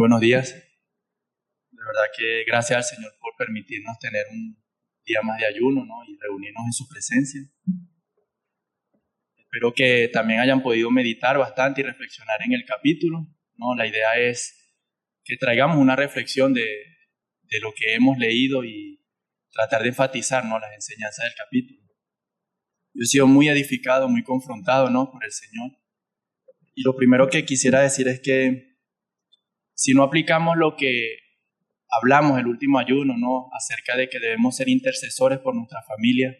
Buenos días. De verdad que gracias al Señor por permitirnos tener un día más de ayuno, ¿no? Y reunirnos en su presencia. Espero que también hayan podido meditar bastante y reflexionar en el capítulo, ¿no? La idea es que traigamos una reflexión de lo que hemos leído y tratar de enfatizar, ¿no?, las enseñanzas del capítulo. Yo he sido muy edificado, muy confrontado, ¿no?, por el Señor. Y lo primero que quisiera decir es que si no aplicamos lo que hablamos el último ayuno, ¿no?, acerca de que debemos ser intercesores por nuestra familia,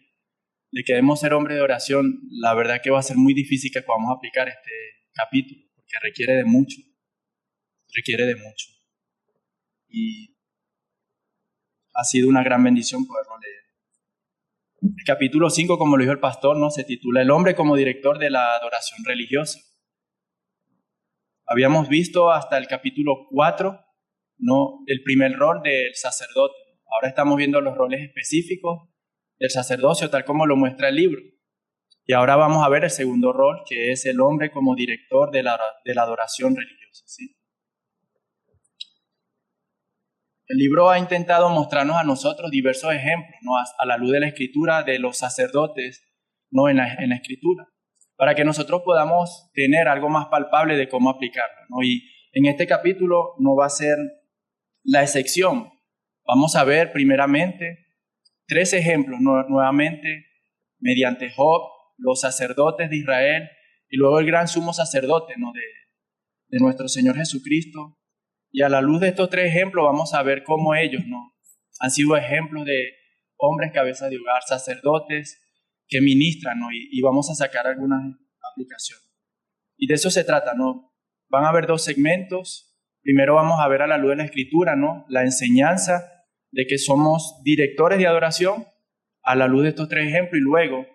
de que debemos ser hombres de oración, la verdad que va a ser muy difícil que podamos aplicar este capítulo, porque requiere de mucho. Y ha sido una gran bendición poderlo leer. El capítulo 5, como lo dijo el pastor, ¿no?, se titula El hombre como director de la adoración religiosa. Habíamos visto hasta el capítulo 4, ¿no?, el primer rol del sacerdote. Ahora estamos viendo los roles específicos del sacerdocio, tal como lo muestra el libro. Y ahora vamos a ver el segundo rol, que es el hombre como director de la adoración religiosa, ¿sí? El libro ha intentado mostrarnos a nosotros diversos ejemplos, ¿no?, a la luz de la Escritura, de los sacerdotes, ¿no?, en la Escritura, para que nosotros podamos tener algo más palpable de cómo aplicarlo, ¿no? Y en este capítulo no va a ser la excepción. Vamos a ver primeramente 3 ejemplos, nuevamente, mediante Job, los sacerdotes de Israel, y luego el gran sumo sacerdote, ¿no?, de nuestro Señor Jesucristo. Y a la luz de estos 3 ejemplos vamos a ver cómo ellos, ¿no?, han sido ejemplos de hombres cabezas de hogar, sacerdotes que ministran, ¿no?, y vamos a sacar algunas aplicaciones. Y de eso se trata, ¿no? Van a haber 2 segmentos. Primero vamos a ver a la luz de la Escritura, ¿no?, la enseñanza de que somos directores de adoración a la luz de estos 3 ejemplos, y luego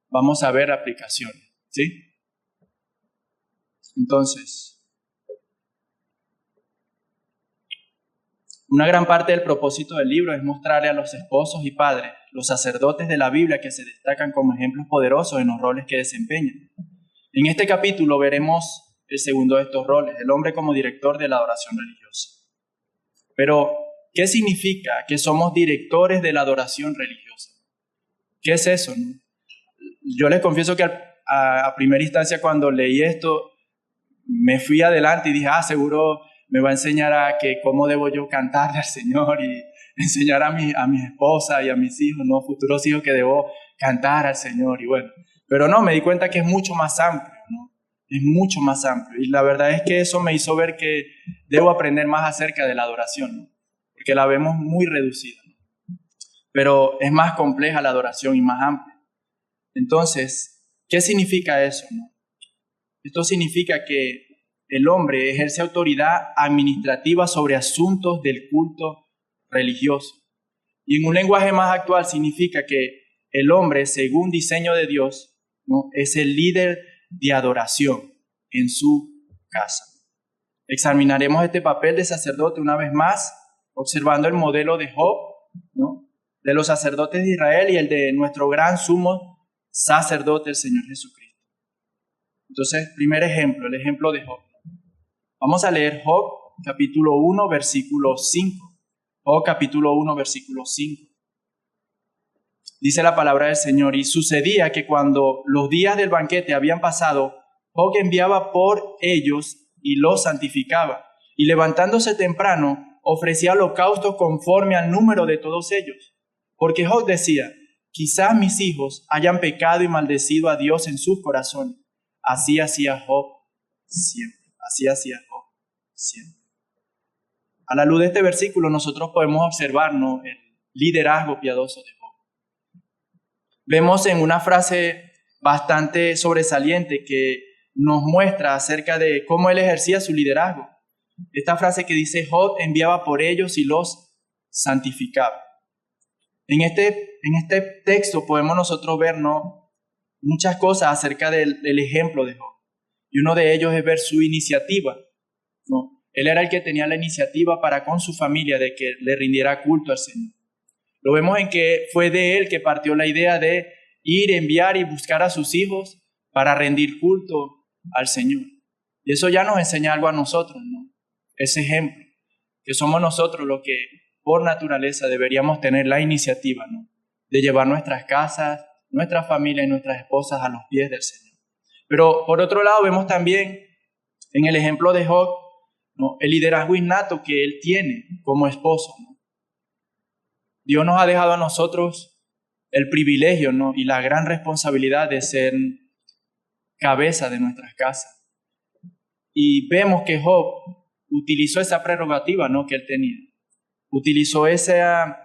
vamos a ver aplicaciones, ¿sí? Entonces, una gran parte del propósito del libro es mostrarle a los esposos y padres, los sacerdotes de la Biblia, que se destacan como ejemplos poderosos en los roles que desempeñan. En este capítulo veremos el segundo de estos roles, el hombre como director de la adoración religiosa. Pero, ¿qué significa que somos directores de la adoración religiosa? ¿Qué es eso, no? Yo les confieso que a primera instancia, cuando leí esto, me fui adelante y dije, seguro me va a enseñar a que cómo debo yo cantarle al Señor y enseñar a mi esposa y a mis hijos, ¿no?, futuros hijos, que debo cantar al Señor. Y bueno, pero no, me di cuenta que es mucho más amplio, ¿no? Es mucho más amplio. Y la verdad es que eso me hizo ver que debo aprender más acerca de la adoración, ¿no?, porque la vemos muy reducida, ¿no? Pero es más compleja la adoración y más amplia. Entonces, ¿qué significa eso, no? Esto significa que el hombre ejerce autoridad administrativa sobre asuntos del culto religioso. Y en un lenguaje más actual significa que el hombre, según diseño de Dios, ¿no?, es el líder de adoración en su casa. Examinaremos este papel de sacerdote una vez más, observando el modelo de Job, ¿no?, de los sacerdotes de Israel, y el de nuestro gran sumo sacerdote, el Señor Jesucristo. Entonces, primer ejemplo, el ejemplo de Job. Vamos a leer Job, capítulo 1, versículo 5. Job, capítulo 1, versículo 5. Dice la palabra del Señor: y sucedía que cuando los días del banquete habían pasado, Job enviaba por ellos y los santificaba, y levantándose temprano, ofrecía holocaustos conforme al número de todos ellos. Porque Job decía: quizás mis hijos hayan pecado y maldecido a Dios en sus corazones. Así hacía Job siempre. A la luz de este versículo nosotros podemos observar, ¿no?, el liderazgo piadoso de Job. Vemos en una frase bastante sobresaliente que nos muestra acerca de cómo él ejercía su liderazgo. Esta frase que dice: Job enviaba por ellos y los santificaba. En este texto podemos nosotros ver, ¿no?, muchas cosas acerca del ejemplo de Job. Y uno de ellos es ver su iniciativa, ¿no? Él era el que tenía la iniciativa para con su familia de que le rindiera culto al Señor. Lo vemos en que fue de él que partió la idea de ir, enviar y buscar a sus hijos para rendir culto al Señor. Y eso ya nos enseña algo a nosotros, ¿no?, ese ejemplo. que somos nosotros los que por naturaleza deberíamos tener la iniciativa, ¿no?, de llevar nuestras casas, nuestra familia y nuestras esposas a los pies del Señor. Pero por otro lado vemos también en el ejemplo de Job, ¿no?, el liderazgo innato que él tiene como esposo, ¿no? Dios nos ha dejado a nosotros el privilegio, ¿no?, y la gran responsabilidad de ser cabeza de nuestras casas. Y vemos que Job utilizó esa prerrogativa, ¿no?, que él tenía. Utilizó esa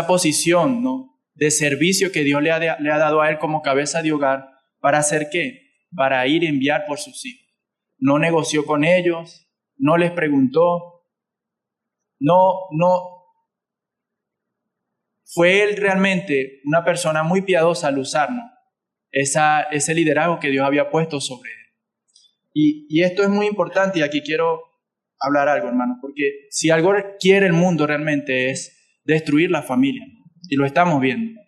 posición, ¿no?, de servicio que Dios le ha dado a él como cabeza de hogar. ¿Para hacer qué? Para ir a enviar por sus hijos. No negoció con ellos, no les preguntó, no. Fue él realmente una persona muy piadosa al usar, ¿no?, ese liderazgo que Dios había puesto sobre él. Y esto es muy importante, y aquí quiero hablar algo, hermano, porque si algo quiere el mundo realmente es destruir la familia, ¿no?, y lo estamos viendo.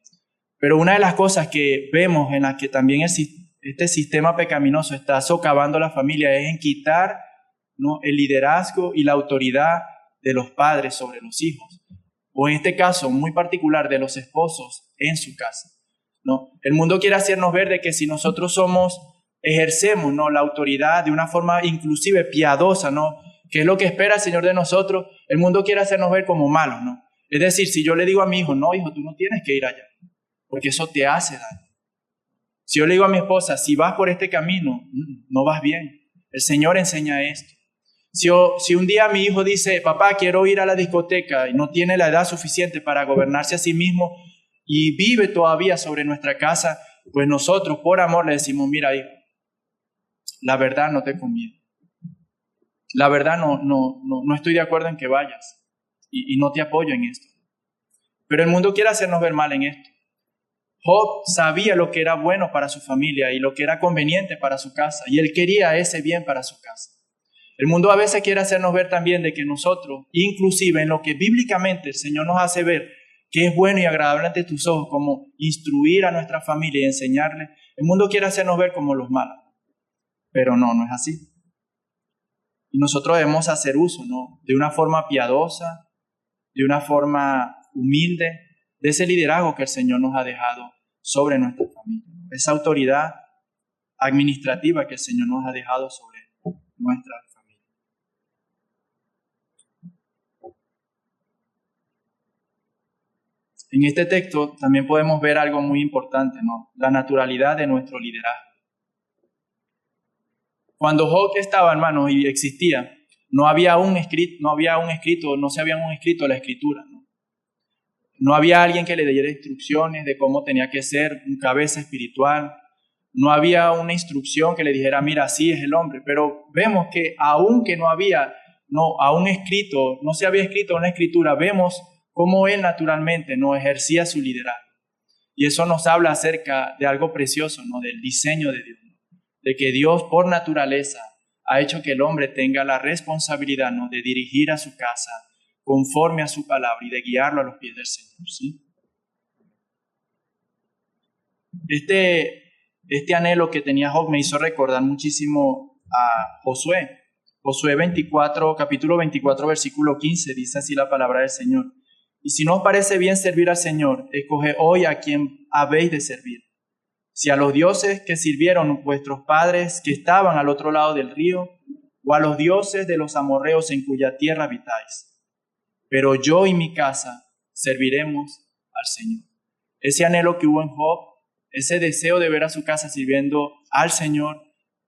Pero una de las cosas que vemos en las que también este sistema pecaminoso está socavando la familia es en quitar, ¿no?, el liderazgo y la autoridad de los padres sobre los hijos, o en este caso muy particular de los esposos en su casa, ¿no? El mundo quiere hacernos ver de que si nosotros ejercemos, ¿no?, la autoridad de una forma inclusive piadosa, ¿no?, que es lo que espera el Señor de nosotros, el mundo quiere hacernos ver como malos, ¿no? Es decir, si yo le digo a mi hijo, no, hijo, tú no tienes que ir allá, porque eso te hace daño. Si yo le digo a mi esposa, si vas por este camino, no vas bien. El Señor enseña esto. Si un día mi hijo dice, papá, quiero ir a la discoteca, y no tiene la edad suficiente para gobernarse a sí mismo y vive todavía sobre nuestra casa, pues nosotros por amor le decimos, mira, hijo, la verdad no te conviene. La verdad no estoy de acuerdo en que vayas y no te apoyo en esto. Pero el mundo quiere hacernos ver mal en esto. Job sabía lo que era bueno para su familia y lo que era conveniente para su casa, y él quería ese bien para su casa. El mundo a veces quiere hacernos ver también de que nosotros, inclusive en lo que bíblicamente el Señor nos hace ver que es bueno y agradable ante tus ojos, como instruir a nuestra familia y enseñarle, el mundo quiere hacernos ver como los malos. Pero no es así. Y nosotros debemos hacer uso, ¿no?, de una forma piadosa, de una forma humilde, de ese liderazgo que el Señor nos ha dejado sobre nuestra familia, esa autoridad administrativa que el Señor nos ha dejado sobre nuestra familia. En este texto también podemos ver algo muy importante, ¿no?, la naturalidad de nuestro liderazgo. Cuando Job estaba, hermanos, y existía, no se habían escrito la escritura, ¿no? No había alguien que le diera instrucciones de cómo tenía que ser un cabeza espiritual. No había una instrucción que le dijera, mira, así es el hombre. Pero vemos que aunque no se había escrito una escritura, vemos cómo él naturalmente no ejercía su liderazgo. Y eso nos habla acerca de algo precioso, ¿no?, del diseño de Dios, ¿no?, de que Dios por naturaleza ha hecho que el hombre tenga la responsabilidad, ¿no?, de dirigir a su casa conforme a su palabra y de guiarlo a los pies del Señor, ¿sí? Este anhelo que tenía Job me hizo recordar muchísimo a Josué. Josué 24, capítulo 24, versículo 15, dice así la palabra del Señor. Y si no os parece bien servir al Señor, escoge hoy a quien habéis de servir. Si a los dioses que sirvieron vuestros padres que estaban al otro lado del río, o a los dioses de los amorreos en cuya tierra habitáis. Pero yo y mi casa serviremos al Señor. Ese anhelo que hubo en Job, ese deseo de ver a su casa sirviendo al Señor,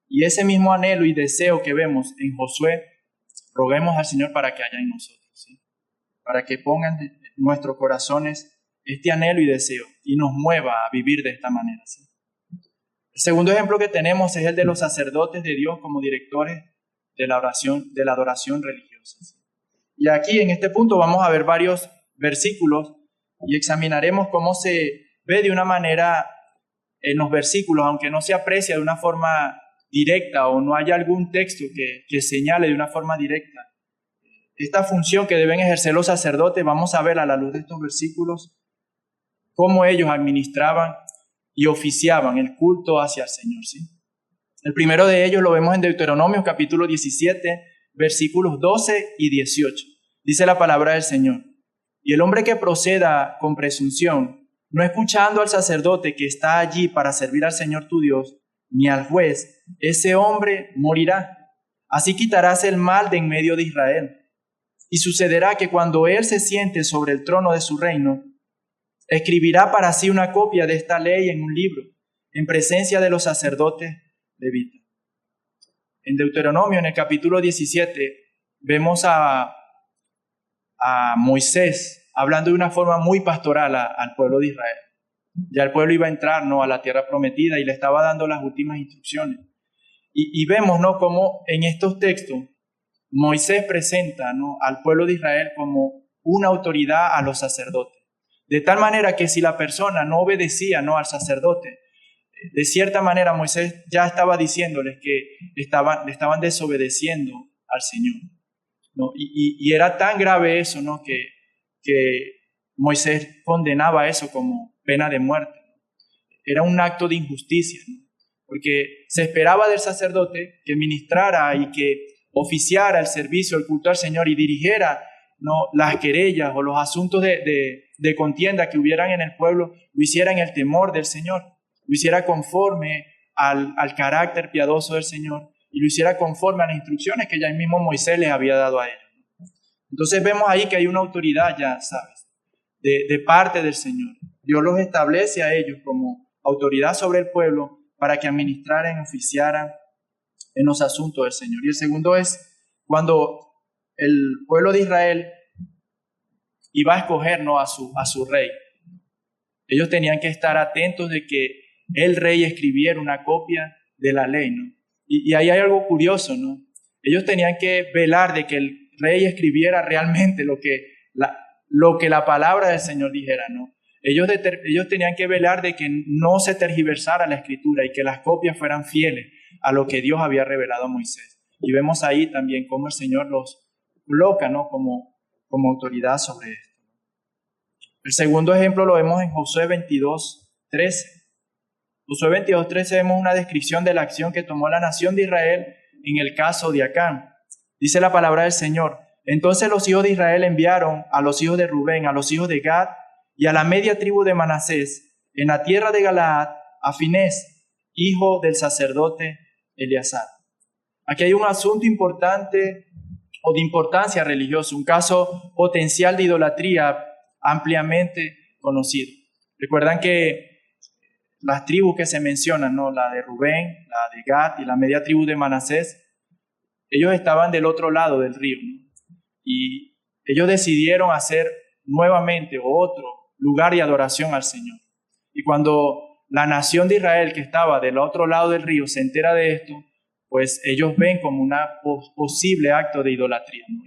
y ese mismo anhelo y deseo que vemos en Josué, roguemos al Señor para que haya en nosotros, ¿sí?, para que pongan en nuestros corazones este anhelo y deseo y nos mueva a vivir de esta manera, ¿sí? El segundo ejemplo que tenemos es el de los sacerdotes de Dios como directores de la adoración religiosa, ¿sí? Y aquí en este punto vamos a ver varios versículos y examinaremos cómo se ve de una manera en los versículos, aunque no se aprecia de una forma directa o no haya algún texto que señale de una forma directa esta función que deben ejercer los sacerdotes. Vamos a ver a la luz de estos versículos cómo ellos administraban y oficiaban el culto hacia el Señor, ¿sí? El primero de ellos lo vemos en Deuteronomio capítulo 17, versículos 12 y 18. Dice la palabra del Señor: y el hombre que proceda con presunción, no escuchando al sacerdote que está allí para servir al Señor tu Dios, ni al juez, ese hombre morirá. Así quitarás el mal de en medio de Israel. Y sucederá que cuando él se siente sobre el trono de su reino, escribirá para sí una copia de esta ley en un libro, en presencia de los sacerdotes levitas. En Deuteronomio, en el capítulo 17, vemos a Moisés hablando de una forma muy pastoral al pueblo de Israel. Ya el pueblo iba a entrar, ¿no?, a la tierra prometida y le estaba dando las últimas instrucciones. Y vemos, ¿no?, cómo en estos textos Moisés presenta, ¿no?, al pueblo de Israel como una autoridad a los sacerdotes. De tal manera que si la persona no obedecía, ¿no?, al sacerdote, de cierta manera Moisés ya estaba diciéndoles que le estaban desobedeciendo al Señor, ¿no? Y era tan grave eso, ¿no?, que Moisés condenaba eso como pena de muerte. Era un acto de injusticia, ¿no?, porque se esperaba del sacerdote que ministrara y que oficiara el servicio, el culto al Señor y dirigiera, ¿no?, las querellas o los asuntos de contienda que hubieran en el pueblo, lo hiciera en el temor del Señor, lo hiciera conforme al carácter piadoso del Señor y lo hiciera conforme a las instrucciones que ya el mismo Moisés les había dado a ellos. Entonces vemos ahí que hay una autoridad ya, ¿sabes?, de parte del Señor. Dios los establece a ellos como autoridad sobre el pueblo para que administraran, oficiaran en los asuntos del Señor. Y el segundo es cuando el pueblo de Israel iba a escoger, ¿no?, a su rey. Ellos tenían que estar atentos de que el rey escribiera una copia de la ley, ¿no? Y ahí hay algo curioso, ¿no? Ellos tenían que velar de que el rey escribiera realmente lo que la palabra del Señor dijera, ¿no? Ellos tenían que velar de que no se tergiversara la escritura y que las copias fueran fieles a lo que Dios había revelado a Moisés. Y vemos ahí también cómo el Señor los coloca, ¿no?, como autoridad sobre esto. El segundo ejemplo lo vemos en Josué 22:13. Josué 22:13 vemos una descripción de la acción que tomó la nación de Israel en el caso de Acán. Dice la palabra del Señor: entonces los hijos de Israel enviaron a los hijos de Rubén, a los hijos de Gad y a la media tribu de Manasés, en la tierra de Galaad, a Finés, hijo del sacerdote Eleazar. Aquí hay un asunto importante o de importancia religiosa, un caso potencial de idolatría ampliamente conocido. Recuerdan que las tribus que se mencionan, ¿no?, la de Rubén, la de Gad y la media tribu de Manasés, ellos estaban del otro lado del río, ¿no?, y ellos decidieron hacer nuevamente otro lugar de adoración al Señor. Y cuando la nación de Israel, que estaba del otro lado del río, se entera de esto, pues ellos ven como un posible acto de idolatría, ¿no?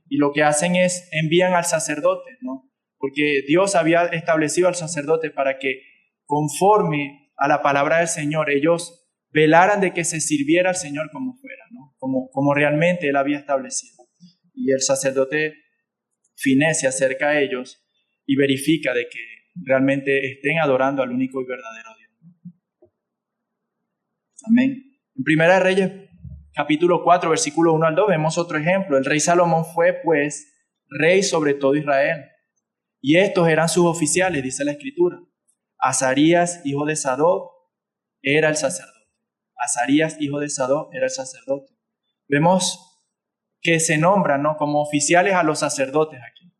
Y lo que hacen es envían al sacerdote, ¿no?, porque Dios había establecido al sacerdote para que, conforme a la palabra del Señor, ellos velaran de que se sirviera al Señor como fuera, ¿no?, como realmente Él había establecido. Y el sacerdote Finés se acerca a ellos y verifica de que realmente estén adorando al único y verdadero Dios. Amén. En Primera de Reyes, capítulo 4, versículo 1 al 2, vemos otro ejemplo. El rey Salomón fue, pues, rey sobre todo Israel. Y estos eran sus oficiales, dice la Escritura. Azarías, hijo de Sadoc, era el sacerdote. Azarías, hijo de Sadoc, era el sacerdote. Vemos que se nombran, ¿no?, como oficiales a los sacerdotes aquí.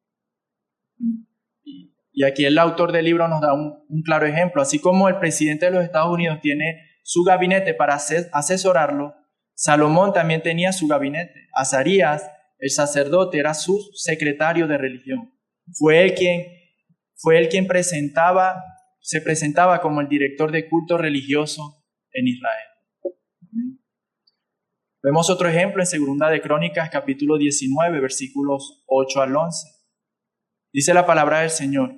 Y aquí el autor del libro nos da un claro ejemplo. Así como el presidente de los Estados Unidos tiene su gabinete para asesorarlo, Salomón también tenía su gabinete. Azarías, el sacerdote, era su secretario de religión. Fue él quien se presentaba como el director de culto religioso en Israel. Vemos otro ejemplo en Segunda de Crónicas, capítulo 19, versículos 8 al 11. Dice la palabra del Señor: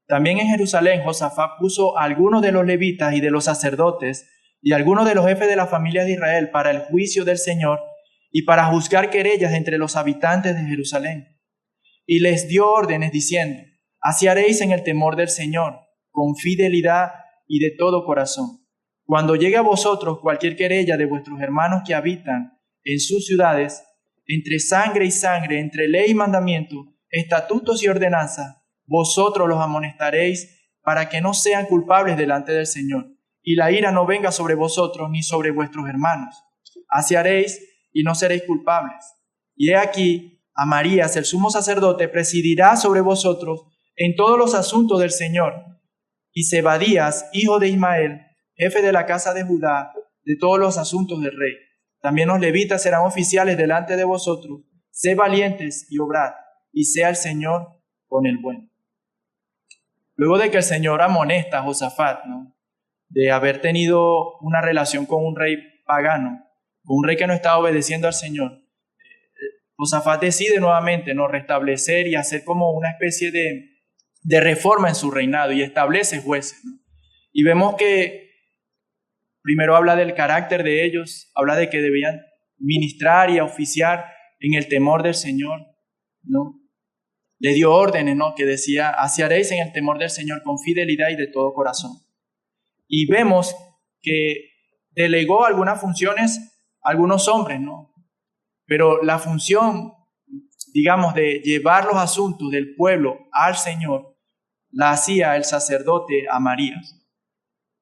también en Jerusalén Josafat puso a algunos de los levitas y de los sacerdotes y algunos de los jefes de las familias de Israel para el juicio del Señor y para juzgar querellas entre los habitantes de Jerusalén. Y les dio órdenes diciendo: así haréis en el temor del Señor, con fidelidad y de todo corazón. Cuando llegue a vosotros cualquier querella de vuestros hermanos que habitan en sus ciudades, entre sangre y sangre, entre ley y mandamiento, estatutos y ordenanzas, vosotros los amonestaréis para que no sean culpables delante del Señor, y la ira no venga sobre vosotros ni sobre vuestros hermanos. Así haréis y no seréis culpables. Y he aquí, Amarías, el sumo sacerdote, presidirá sobre vosotros en todos los asuntos del Señor, y Zebadías, hijo de Ismael, jefe de la casa de Judá, de todos los asuntos del rey. También los levitas serán oficiales delante de vosotros. Sed valientes y obrad, y sea el Señor con el bueno. Luego de que el Señor amonesta a Josafat, ¿no?, de haber tenido una relación con un rey pagano, con un rey que no estaba obedeciendo al Señor, Josafat decide nuevamente, ¿no?, restablecer y hacer como una especie de reforma en su reinado y establece jueces, ¿no? Y vemos que primero habla del carácter de ellos, habla de que debían ministrar y oficiar en el temor del Señor, ¿no? Le dio órdenes, ¿no?, que decía, así haréis en el temor del Señor con fidelidad y de todo corazón. Y vemos que delegó algunas funciones a algunos hombres, ¿no? Pero la función, digamos, de llevar los asuntos del pueblo al Señor, la hacía el sacerdote Amarías.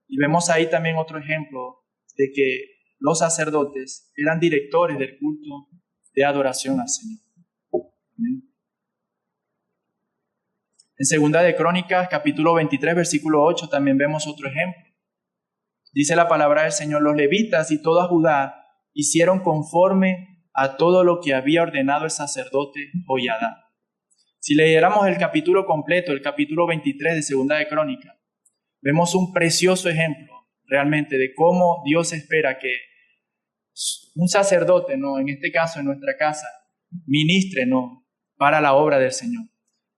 Y vemos ahí también otro ejemplo de que los sacerdotes eran directores del culto de adoración al Señor. Amén. En Segunda de Crónicas, capítulo 23, versículo 8, también vemos otro ejemplo. Dice la palabra del Señor, los levitas y toda Judá hicieron conforme a todo lo que había ordenado el sacerdote Joiada. Si leyéramos el capítulo completo, el capítulo 23 de Segunda de Crónicas, vemos un precioso ejemplo realmente de cómo Dios espera que un sacerdote, ¿no?, en este caso en nuestra casa, ministre, ¿no?, para la obra del Señor.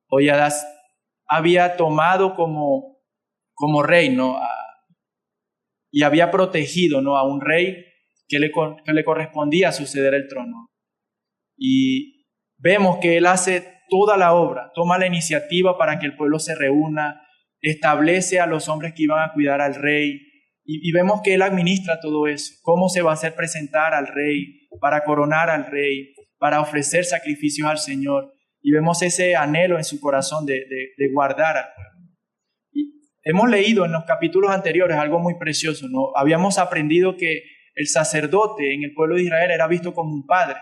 Joiada había tomado como rey, ¿no?, y había protegido, ¿no?, a un rey que le correspondía suceder el trono. Y vemos que él hace toda la obra, toma la iniciativa para que el pueblo se reúna, establece a los hombres que iban a cuidar al rey, y vemos que él administra todo eso, cómo se va a hacer presentar al rey, para coronar al rey, para ofrecer sacrificios al Señor, y vemos ese anhelo en su corazón de guardar al pueblo. Y hemos leído en los capítulos anteriores algo muy precioso, ¿no? Habíamos aprendido que el sacerdote en el pueblo de Israel era visto como un padre,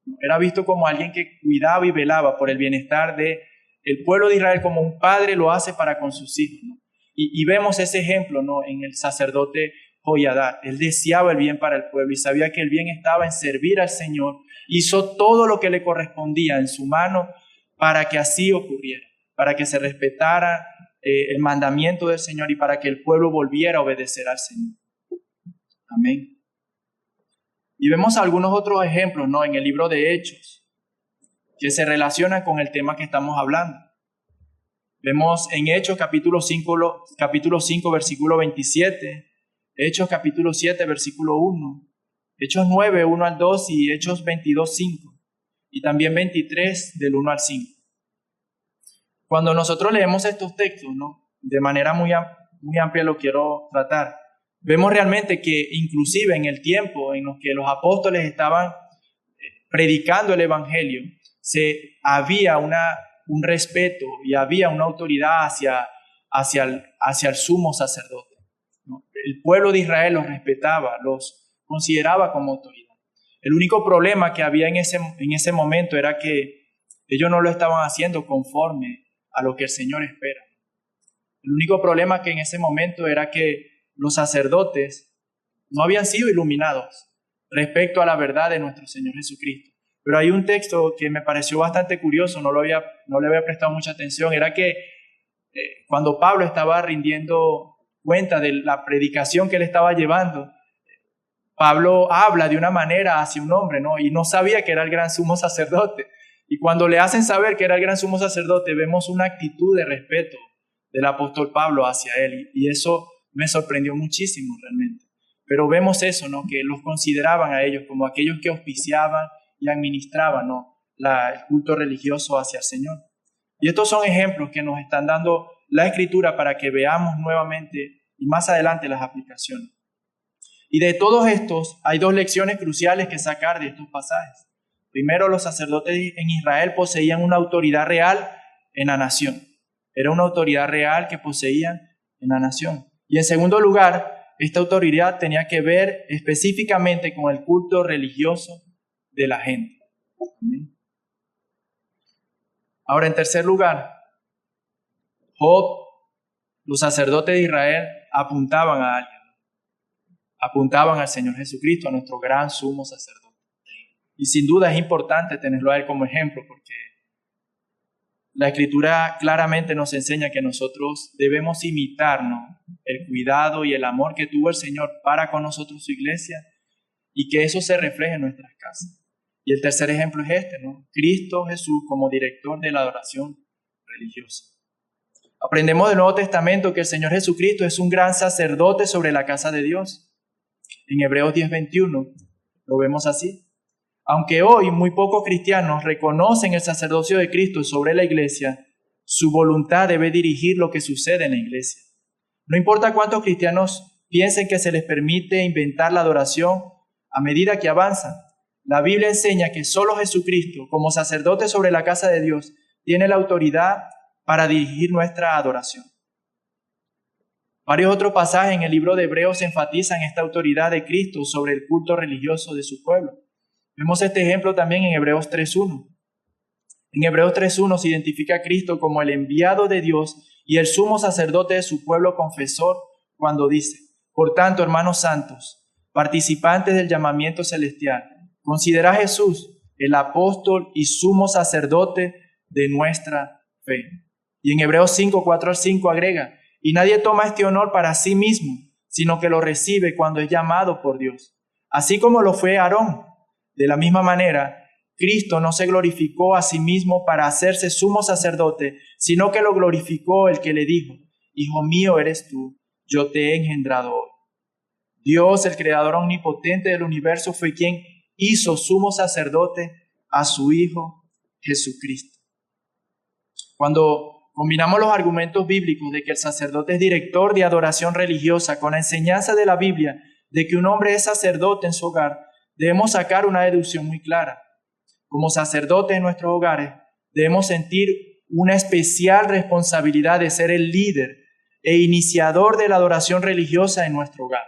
¿no? Era visto como alguien que cuidaba y velaba por el bienestar del pueblo de Israel, como un padre lo hace para con sus hijos, ¿no? Y vemos ese ejemplo, ¿no?, en el sacerdote Joiada. Él deseaba el bien para el pueblo y sabía que el bien estaba en servir al Señor. Hizo todo lo que le correspondía en su mano para que así ocurriera, para que se respetara el mandamiento del Señor y para que el pueblo volviera a obedecer al Señor. Amén. Y vemos algunos otros ejemplos, ¿no?, en el libro de Hechos que se relacionan con el tema que estamos hablando. Vemos en Hechos capítulo 5, versículo 27, Hechos capítulo 7, versículo 1, Hechos 9, 1 al 2 y Hechos 22, 5, y también 23, del 1 al 5. Cuando nosotros leemos estos textos, ¿no?, de manera muy amplia lo quiero tratar, vemos realmente que inclusive en el tiempo en los que los apóstoles estaban predicando el Evangelio, había un respeto y había una autoridad hacia el sumo sacerdote, ¿no? El pueblo de Israel los respetaba, los consideraba como autoridad. El único problema que había en ese momento era que ellos no lo estaban haciendo conforme a lo que el Señor espera. El único problema que en ese momento era que los sacerdotes no habían sido iluminados respecto a la verdad de nuestro Señor Jesucristo. Pero hay un texto que me pareció bastante curioso, no le había prestado mucha atención, era que cuando Pablo estaba rindiendo cuenta de la predicación que él estaba llevando, Pablo habla de una manera hacia un hombre, ¿no?, y no sabía que era el gran sumo sacerdote. Y cuando le hacen saber que era el gran sumo sacerdote, vemos una actitud de respeto del apóstol Pablo hacia él, y eso me sorprendió muchísimo realmente. Pero vemos eso, ¿no?, que los consideraban a ellos como aquellos que auspiciaban y administraban, ¿no?, el culto religioso hacia el Señor. Y estos son ejemplos que nos están dando la Escritura para que veamos nuevamente y más adelante las aplicaciones. Y de todos estos hay dos lecciones cruciales que sacar de estos pasajes. Primero, los sacerdotes en Israel poseían una autoridad real en la nación. Era una autoridad real que poseían en la nación. Y en segundo lugar, esta autoridad tenía que ver específicamente con el culto religioso de la gente. Ahora, en tercer lugar, Job, los sacerdotes de Israel apuntaban a alguien. Apuntaban al Señor Jesucristo, a nuestro gran sumo sacerdote. Y sin duda es importante tenerlo a Él como ejemplo, porque la Escritura claramente nos enseña que nosotros debemos imitarnos el cuidado y el amor que tuvo el Señor para con nosotros, su iglesia, y que eso se refleje en nuestras casas. Y el tercer ejemplo es este, ¿no? Cristo Jesús como director de la adoración religiosa. Aprendemos del Nuevo Testamento que el Señor Jesucristo es un gran sacerdote sobre la casa de Dios. En Hebreos 10:21 lo vemos así. Aunque hoy muy pocos cristianos reconocen el sacerdocio de Cristo sobre la iglesia, su voluntad debe dirigir lo que sucede en la iglesia. No importa cuántos cristianos piensen que se les permite inventar la adoración a medida que avanzan, la Biblia enseña que solo Jesucristo, como sacerdote sobre la casa de Dios, tiene la autoridad para dirigir nuestra adoración. Varios otros pasajes en el libro de Hebreos enfatizan esta autoridad de Cristo sobre el culto religioso de su pueblo. Vemos este ejemplo también en Hebreos 3:1. En Hebreos 3:1 se identifica a Cristo como el enviado de Dios y el sumo sacerdote de su pueblo confesor cuando dice: por tanto, hermanos santos, participantes del llamamiento celestial, considera a Jesús el apóstol y sumo sacerdote de nuestra fe. Y en Hebreos 5:4-5 agrega: y nadie toma este honor para sí mismo, sino que lo recibe cuando es llamado por Dios, así como lo fue Aarón. De la misma manera, Cristo no se glorificó a sí mismo para hacerse sumo sacerdote, sino que lo glorificó el que le dijo: Hijo mío eres tú, yo te he engendrado hoy. Dios, el creador omnipotente del universo, fue quien hizo sumo sacerdote a su Hijo Jesucristo. Cuando combinamos los argumentos bíblicos de que el sacerdote es director de adoración religiosa con la enseñanza de la Biblia de que un hombre es sacerdote en su hogar, debemos sacar una deducción muy clara. Como sacerdotes en nuestros hogares, debemos sentir una especial responsabilidad de ser el líder e iniciador de la adoración religiosa en nuestro hogar.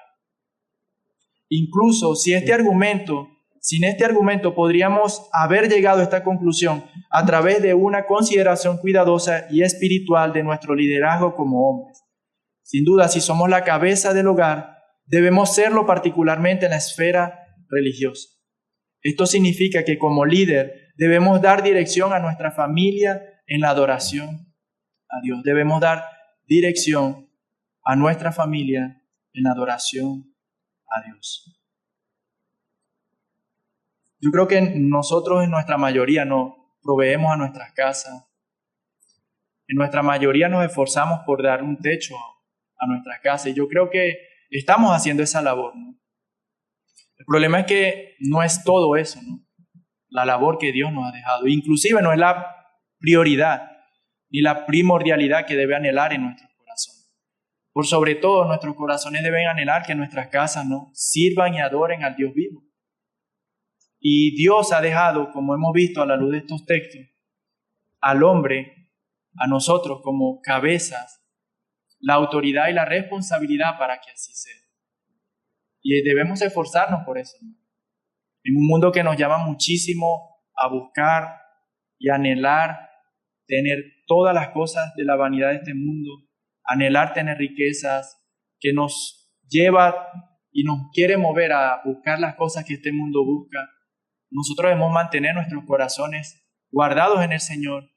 Incluso sin este argumento podríamos haber llegado a esta conclusión a través de una consideración cuidadosa y espiritual de nuestro liderazgo como hombres. Sin duda, si somos la cabeza del hogar, debemos serlo particularmente en la esfera religiosa. Esto significa que como líder debemos dar dirección a nuestra familia en la adoración a Dios. Debemos dar dirección a nuestra familia en la adoración a Dios. Yo creo que nosotros en nuestra mayoría nos proveemos a nuestras casas. En nuestra mayoría nos esforzamos por dar un techo a nuestras casas. Y yo creo que estamos haciendo esa labor, ¿no? El problema es que no es todo eso, ¿no? La labor que Dios nos ha dejado. Inclusive no es la prioridad ni la primordialidad que debe anhelar en nuestros corazones. Por sobre todo, nuestros corazones deben anhelar que nuestras casas, ¿no?, sirvan y adoren al Dios vivo. Y Dios ha dejado, como hemos visto a la luz de estos textos, al hombre, a nosotros como cabezas, la autoridad y la responsabilidad para que así sea. Y debemos esforzarnos por eso, ¿no? En un mundo que nos llama muchísimo a buscar y anhelar tener todas las cosas de la vanidad de este mundo, anhelar tener riquezas, que nos lleva y nos quiere mover a buscar las cosas que este mundo busca. Nosotros debemos mantener nuestros corazones guardados en el Señor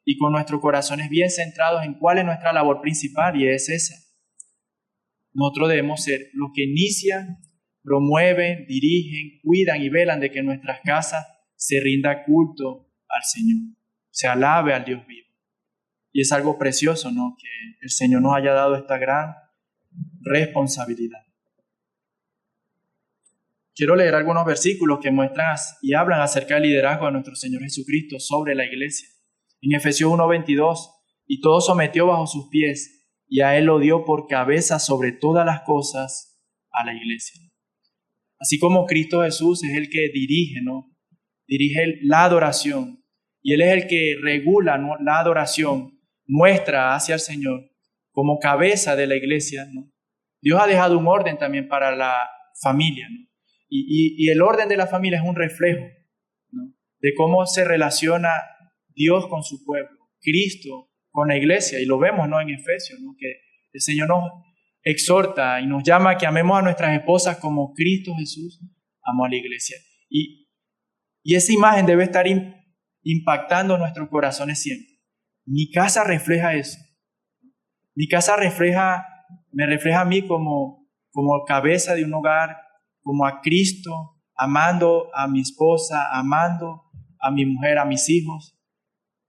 y con nuestros corazones bien centrados en cuál es nuestra labor principal, y es esa. Nosotros debemos ser los que inician, promueven, dirigen, cuidan y velan de que en nuestras casas se rinda culto al Señor, se alabe al Dios vivo. Y es algo precioso, ¿no?, que el Señor nos haya dado esta gran responsabilidad. Quiero leer algunos versículos que muestran y hablan acerca del liderazgo de nuestro Señor Jesucristo sobre la iglesia. En Efesios 1:22, y todo sometió bajo sus pies, y a Él lo dio por cabeza sobre todas las cosas a la iglesia. Así como Cristo Jesús es el que dirige, ¿no?, dirige la adoración y Él es el que regula, ¿no?, la adoración nuestra hacia el Señor como cabeza de la iglesia, ¿no? Dios ha dejado un orden también para la familia, ¿no? Y el orden de la familia es un reflejo, ¿no?, de cómo se relaciona Dios con su pueblo, Cristo con la iglesia, y lo vemos, ¿no?, en Efesios, ¿no?, que el Señor nos exhorta y nos llama a que amemos a nuestras esposas como Cristo Jesús amó a la iglesia. Y esa imagen debe estar impactando nuestros corazones siempre. Mi casa refleja eso. Mi casa me refleja a mí como cabeza de un hogar, como a Cristo, amando a mi esposa, amando a mi mujer, a mis hijos,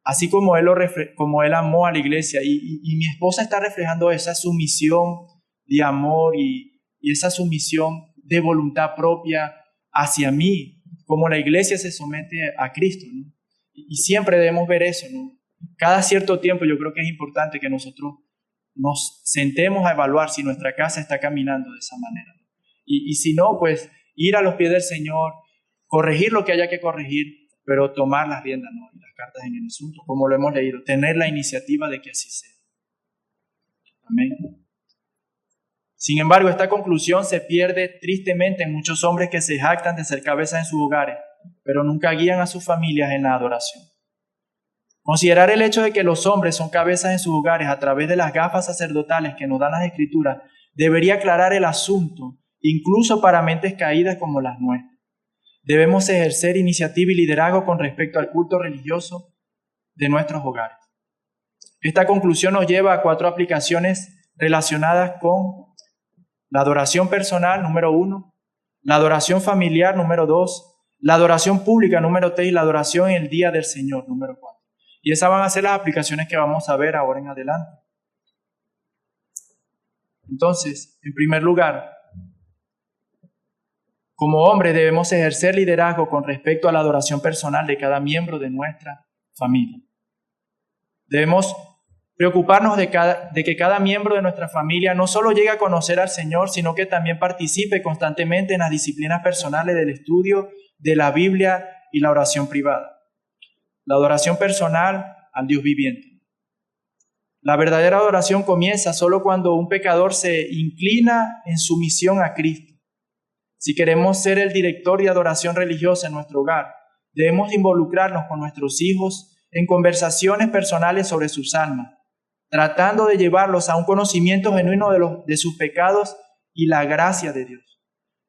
así como Él amó a la iglesia. Y mi esposa está reflejando esa sumisión de amor y esa sumisión de voluntad propia hacia mí, como la iglesia se somete a Cristo, ¿no? Y siempre debemos ver eso, ¿no? Cada cierto tiempo yo creo que es importante que nosotros nos sentemos a evaluar si nuestra casa está caminando de esa manera. Y si no, pues ir a los pies del Señor, corregir lo que haya que corregir, pero tomar las riendas, ¿no?, y las cartas en el asunto, como lo hemos leído, tener la iniciativa de que así sea. Amén. Sin embargo, esta conclusión se pierde tristemente en muchos hombres que se jactan de ser cabezas en sus hogares, pero nunca guían a sus familias en la adoración. Considerar el hecho de que los hombres son cabezas en sus hogares a través de las gafas sacerdotales que nos dan las Escrituras debería aclarar el asunto, incluso para mentes caídas como las nuestras. Debemos ejercer iniciativa y liderazgo con respecto al culto religioso de nuestros hogares. Esta conclusión nos lleva a 4 aplicaciones relacionadas con la adoración personal, número 1, la adoración familiar, número 2, la adoración pública, número 3, y la adoración en el día del Señor, número 4. Y esas van a ser las aplicaciones que vamos a ver ahora en adelante. Entonces, en primer lugar, como hombres debemos ejercer liderazgo con respecto a la adoración personal de cada miembro de nuestra familia. Debemos preocuparnos de que cada miembro de nuestra familia no solo llegue a conocer al Señor, sino que también participe constantemente en las disciplinas personales del estudio de la Biblia y la oración privada. La adoración personal al Dios viviente. La verdadera adoración comienza solo cuando un pecador se inclina en sumisión a Cristo. Si queremos ser el director de adoración religiosa en nuestro hogar, debemos involucrarnos con nuestros hijos en conversaciones personales sobre sus almas, tratando de llevarlos a un conocimiento genuino de sus pecados y la gracia de Dios.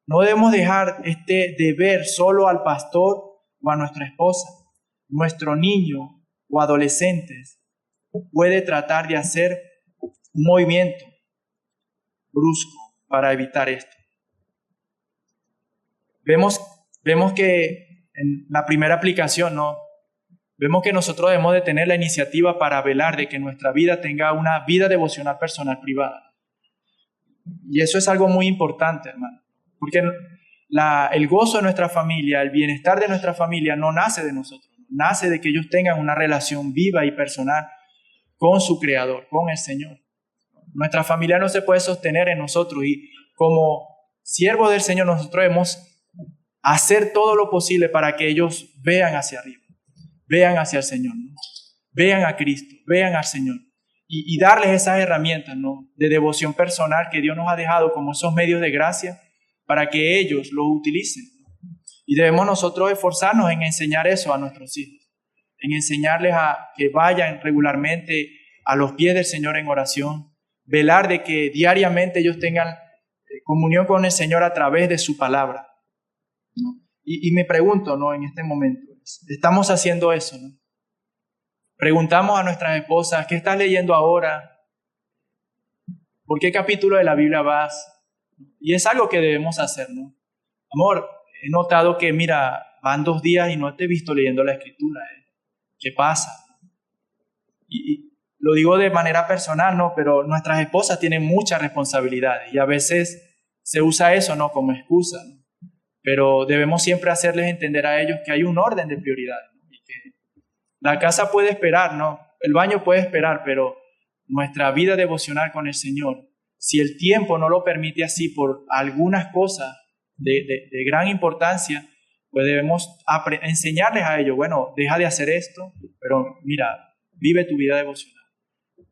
No debemos dejar este deber solo al pastor o a nuestra esposa. Nuestro niño o adolescentes puede tratar de hacer un movimiento brusco para evitar esto. Vemos que en la primera aplicación, ¿no?, vemos que nosotros debemos de tener la iniciativa para velar de que nuestra vida tenga una vida devocional personal privada. Y eso es algo muy importante, hermano, porque el gozo de nuestra familia, el bienestar de nuestra familia no nace de nosotros, nace de que ellos tengan una relación viva y personal con su Creador, con el Señor. Nuestra familia no se puede sostener en nosotros, y como siervos del Señor nosotros debemos hacer todo lo posible para que ellos vean hacia arriba, vean hacia el Señor, ¿no?, vean a Cristo, vean al Señor, y darles esas herramientas, ¿no?, de devoción personal que Dios nos ha dejado como esos medios de gracia para que ellos los utilicen. Y debemos nosotros esforzarnos en enseñar eso a nuestros hijos, en enseñarles a que vayan regularmente a los pies del Señor en oración, velar de que diariamente ellos tengan comunión con el Señor a través de su palabra, ¿no? Y me pregunto, ¿no?, en este momento, ¿estamos haciendo eso, no? Preguntamos a nuestras esposas, ¿qué estás leyendo ahora? ¿Por qué capítulo de la Biblia vas? Y es algo que debemos hacer, ¿no? Amor, he notado que, mira, van 2 días y no te he visto leyendo la Escritura, ¿eh? ¿Qué pasa? Y lo digo de manera personal, ¿no? Pero nuestras esposas tienen muchas responsabilidades y a veces se usa eso, ¿no?, como excusa, ¿no? Pero debemos siempre hacerles entender a ellos que hay un orden de prioridades, ¿no?, y que la casa puede esperar, ¿no?, el baño puede esperar, pero nuestra vida devocional con el Señor, si el tiempo no lo permite así por algunas cosas de gran importancia, pues debemos enseñarles a ellos, bueno, deja de hacer esto, pero mira, vive tu vida devocional.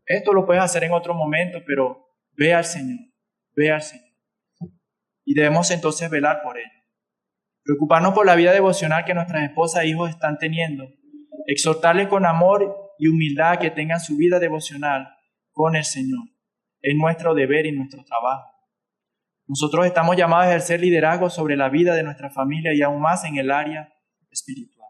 Esto lo puedes hacer en otro momento, pero ve al Señor, ve al Señor. Y debemos entonces velar por ello. Preocuparnos por la vida devocional que nuestras esposas e hijos están teniendo. Exhortarles con amor y humildad a que tengan su vida devocional con el Señor. Es nuestro deber y nuestro trabajo. Nosotros estamos llamados a ejercer liderazgo sobre la vida de nuestra familia y aún más en el área espiritual.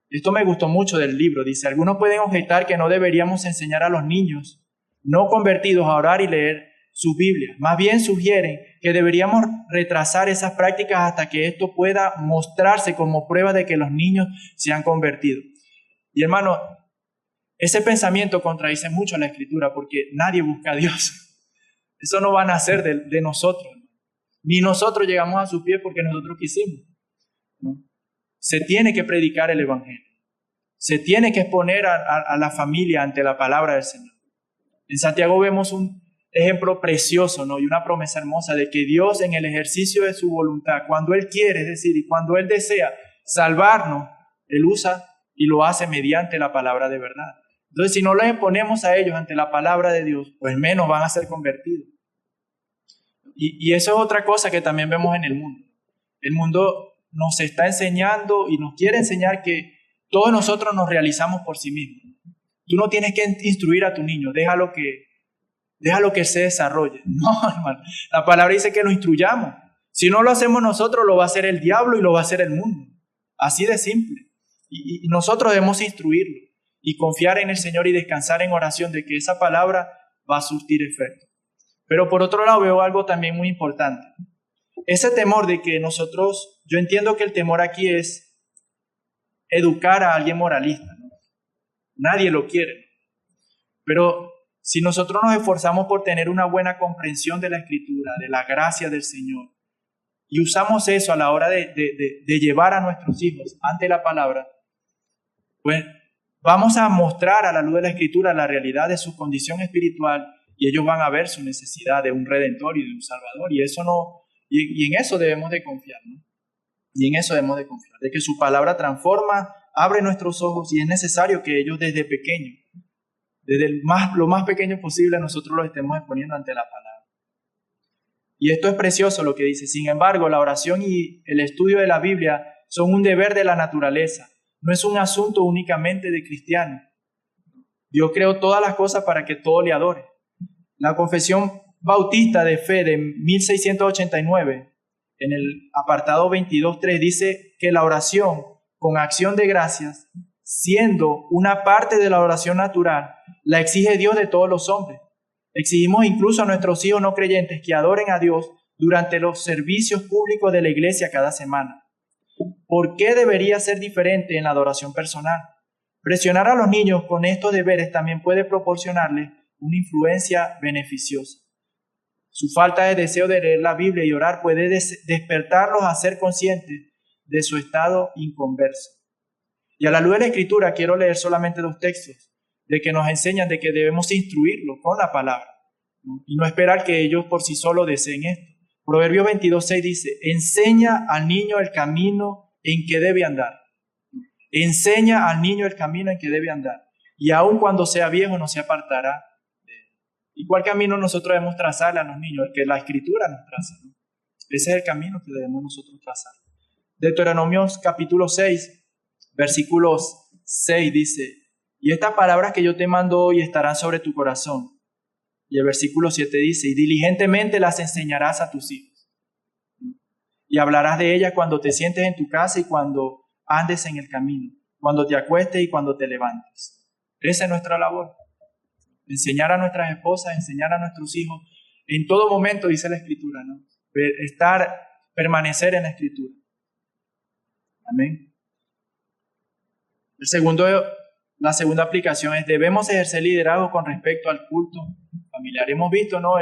Esto me gustó mucho del libro. Dice, algunos pueden objetar que no deberíamos enseñar a los niños no convertidos a orar y leer sus Biblias. Más bien sugieren que deberíamos retrasar esas prácticas hasta que esto pueda mostrarse como prueba de que los niños se han convertido. Y hermano, ese pensamiento contradice mucho la Escritura porque nadie busca a Dios. Eso no va a nacer de nosotros. Ni nosotros llegamos a sus pies porque nosotros quisimos, ¿no? Se tiene que predicar el Evangelio. Se tiene que exponer a la familia ante la palabra del Señor. En Santiago vemos un ejemplo precioso, ¿no? Y una promesa hermosa de que Dios en el ejercicio de su voluntad, cuando Él quiere, es decir, y cuando Él desea salvarnos, Él usa y lo hace mediante la palabra de verdad. Entonces, si no los exponemos a ellos ante la palabra de Dios, pues menos van a ser convertidos. Y eso es otra cosa que también vemos en el mundo. El mundo nos está enseñando y nos quiere enseñar que todos nosotros nos realizamos por sí mismos. Tú no tienes que instruir a tu niño, déjalo que se desarrolle. No, hermano, la palabra dice que lo instruyamos. Si no lo hacemos nosotros, lo va a hacer el diablo y lo va a hacer el mundo. Así de simple. Y nosotros debemos instruirlo y confiar en el Señor y descansar en oración de que esa palabra va a surtir efecto. Pero por otro lado veo algo también muy importante. Ese temor de que yo entiendo que el temor aquí es educar a alguien moralista, ¿no? Nadie lo quiere. Pero si nosotros nos esforzamos por tener una buena comprensión de la Escritura, de la gracia del Señor, y usamos eso a la hora de llevar a nuestros hijos ante la palabra, pues vamos a mostrar a la luz de la Escritura la realidad de su condición espiritual y ellos van a ver su necesidad de un Redentor y de un Salvador. Y en eso debemos de confiar, ¿no? Y en eso debemos de confiar, de que su palabra transforma, abre nuestros ojos y es necesario que ellos desde pequeños, lo más pequeño posible, nosotros los estemos exponiendo ante la palabra. Y esto es precioso lo que dice. Sin embargo, la oración y el estudio de la Biblia son un deber de la naturaleza. No es un asunto únicamente de cristianos. Dios creó todas las cosas para que todo le adore. La Confesión Bautista de Fe de 1689, en el apartado 22.3, dice que la oración con acción de gracias, siendo una parte de la oración natural, la exige Dios de todos los hombres. Exigimos incluso a nuestros hijos no creyentes que adoren a Dios durante los servicios públicos de la iglesia cada semana. ¿Por qué debería ser diferente en la adoración personal? Presionar a los niños con estos deberes también puede proporcionarles una influencia beneficiosa. Su falta de deseo de leer la Biblia y orar puede despertarlos a ser conscientes de su estado inconverso. Y a la luz de la Escritura quiero leer solamente 2 textos de que nos enseñan de que debemos instruirlos con la palabra, ¿no? Y no esperar que ellos por sí solos deseen esto. Proverbios 22.6 dice, enseña al niño el camino en que debe andar. Enseña al niño el camino en que debe andar. Y aun cuando sea viejo no se apartará de él. ¿Y cuál camino nosotros debemos trazarle a los niños? El que la Escritura nos traza, ¿no? Ese es el camino que debemos nosotros trazar. Deuteronomios capítulo 6, versículos 6 dice, y estas palabras que yo te mando hoy estarán sobre tu corazón. Y el versículo 7 dice, y diligentemente las enseñarás a tus hijos. Y hablarás de ellas cuando te sientes en tu casa y cuando andes en el camino, cuando te acuestes y cuando te levantes. Esa es nuestra labor. Enseñar a nuestras esposas, enseñar a nuestros hijos. En todo momento, dice la Escritura, ¿no? Permanecer en la Escritura. Amén. La segunda aplicación es, debemos ejercer liderazgo con respecto al culto familiar. Hemos visto, ¿no?,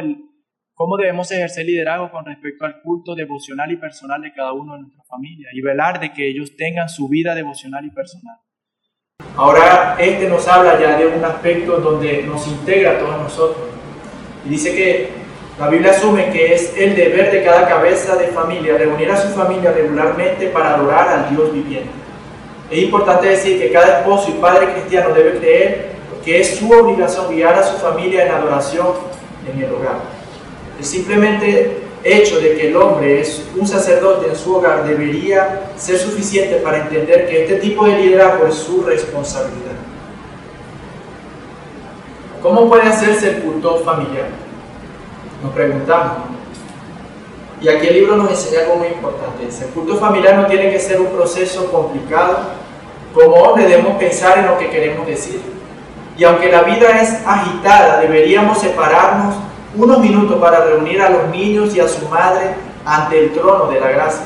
cómo debemos ejercer liderazgo con respecto al culto devocional y personal de cada uno de nuestra familia y velar de que ellos tengan su vida devocional y personal. Ahora nos habla ya de un aspecto donde nos integra a todos nosotros y dice que La Biblia asume que es el deber de cada cabeza de familia reunir a su familia regularmente para adorar al Dios viviente. Es importante decir que cada esposo y padre cristiano debe creer que es su obligación guiar a su familia en adoración en el hogar. El simplemente hecho de que el hombre es un sacerdote en su hogar debería ser suficiente para entender que este tipo de liderazgo es su responsabilidad. ¿Cómo puede hacerse el culto familiar? Nos preguntamos. Y aquí el libro nos enseña algo muy importante. El culto familiar no tiene que ser un proceso complicado. Como hombres debemos pensar en lo que queremos decir. Y aunque la vida es agitada, deberíamos separarnos unos minutos para reunir a los niños y a su madre ante el trono de la gracia.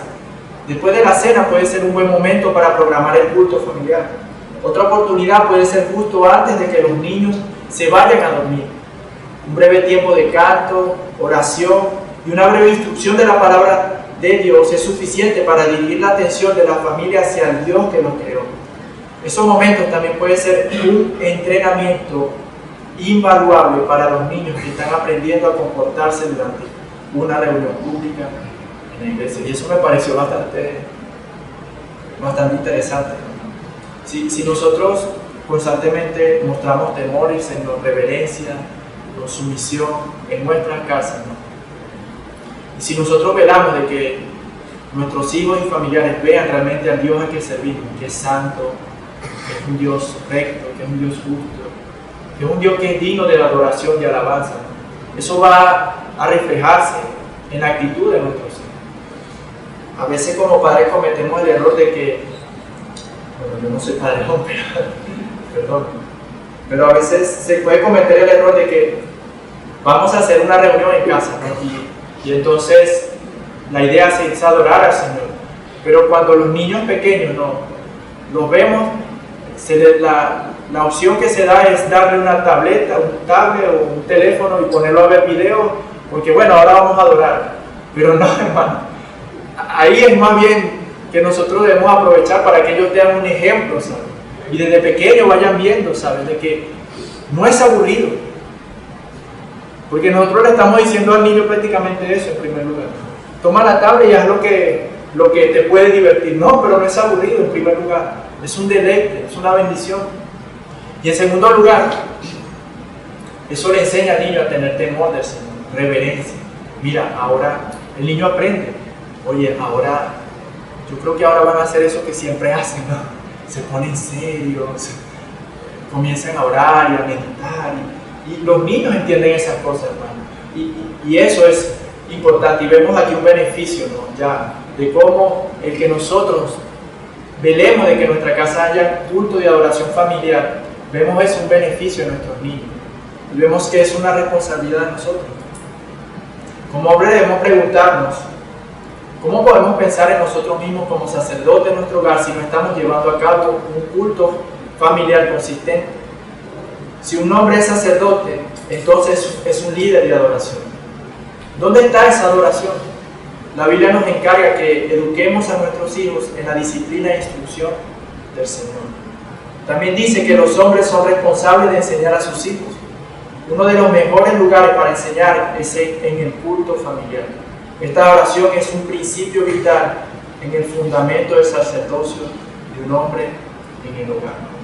Después de la cena puede ser un buen momento para programar el culto familiar. Otra oportunidad puede ser justo antes de que los niños se vayan a dormir. Un breve tiempo de canto, oración y una breve instrucción de la palabra de Dios es suficiente para dirigir la atención de la familia hacia el Dios que los creó. Esos momentos también pueden ser un entrenamiento invaluable para los niños que están aprendiendo a comportarse durante una reunión pública en la iglesia. Y eso me pareció bastante interesante. Si nosotros constantemente mostramos temor y reverencia, sumisión en nuestras casas, ¿no? Y si nosotros velamos de que nuestros hijos y familiares vean realmente al Dios a que servimos, que es santo, que es un Dios recto, que es un Dios justo, que es un Dios que es digno de la adoración y alabanza, ¿no? Eso va a reflejarse en la actitud de nuestros hijos. A veces como padres cometemos el error de que, bueno, yo no soy padre, pero a veces se puede cometer el error de que vamos a hacer una reunión en casa, ¿no? y entonces la idea es adorar al Señor. Pero cuando los niños pequeños los vemos, la opción que se da es darle una tableta, un tablet o un teléfono y ponerlo a ver videos, porque bueno, ahora vamos a adorar. Pero no, hermano, ahí es más bien que nosotros debemos aprovechar para que ellos tengan un ejemplo, ¿sabes? Y desde pequeños vayan viendo, ¿sabes? De que no es aburrido. Porque nosotros le estamos diciendo al niño prácticamente eso en primer lugar. Toma la tablet y haz lo que te puede divertir. No, pero no es aburrido en primer lugar. Es un deleite, es una bendición. Y en segundo lugar, eso le enseña al niño a tener temor del Señor, reverencia. Mira, ahora el niño aprende. Oye, ahora, yo creo que ahora van a hacer eso que siempre hacen, ¿no? Se ponen serios, comienzan a orar y a meditar. Y los niños entienden esas cosas, hermano. Y eso es importante. Y vemos aquí un beneficio, ¿no? Ya, de cómo el que nosotros velemos de que en nuestra casa haya culto de adoración familiar, vemos eso un beneficio en nuestros niños. Y vemos que es una responsabilidad de nosotros. Como hombres debemos preguntarnos, ¿cómo podemos pensar en nosotros mismos como sacerdotes en nuestro hogar si no estamos llevando a cabo un culto familiar consistente? Si un hombre es sacerdote, entonces es un líder de adoración. ¿Dónde está esa adoración? La Biblia nos encarga que eduquemos a nuestros hijos en la disciplina e instrucción del Señor. También dice que los hombres son responsables de enseñar a sus hijos. Uno de los mejores lugares para enseñar es en el culto familiar. Esta oración es un principio vital en el fundamento del sacerdocio de un hombre en el hogar.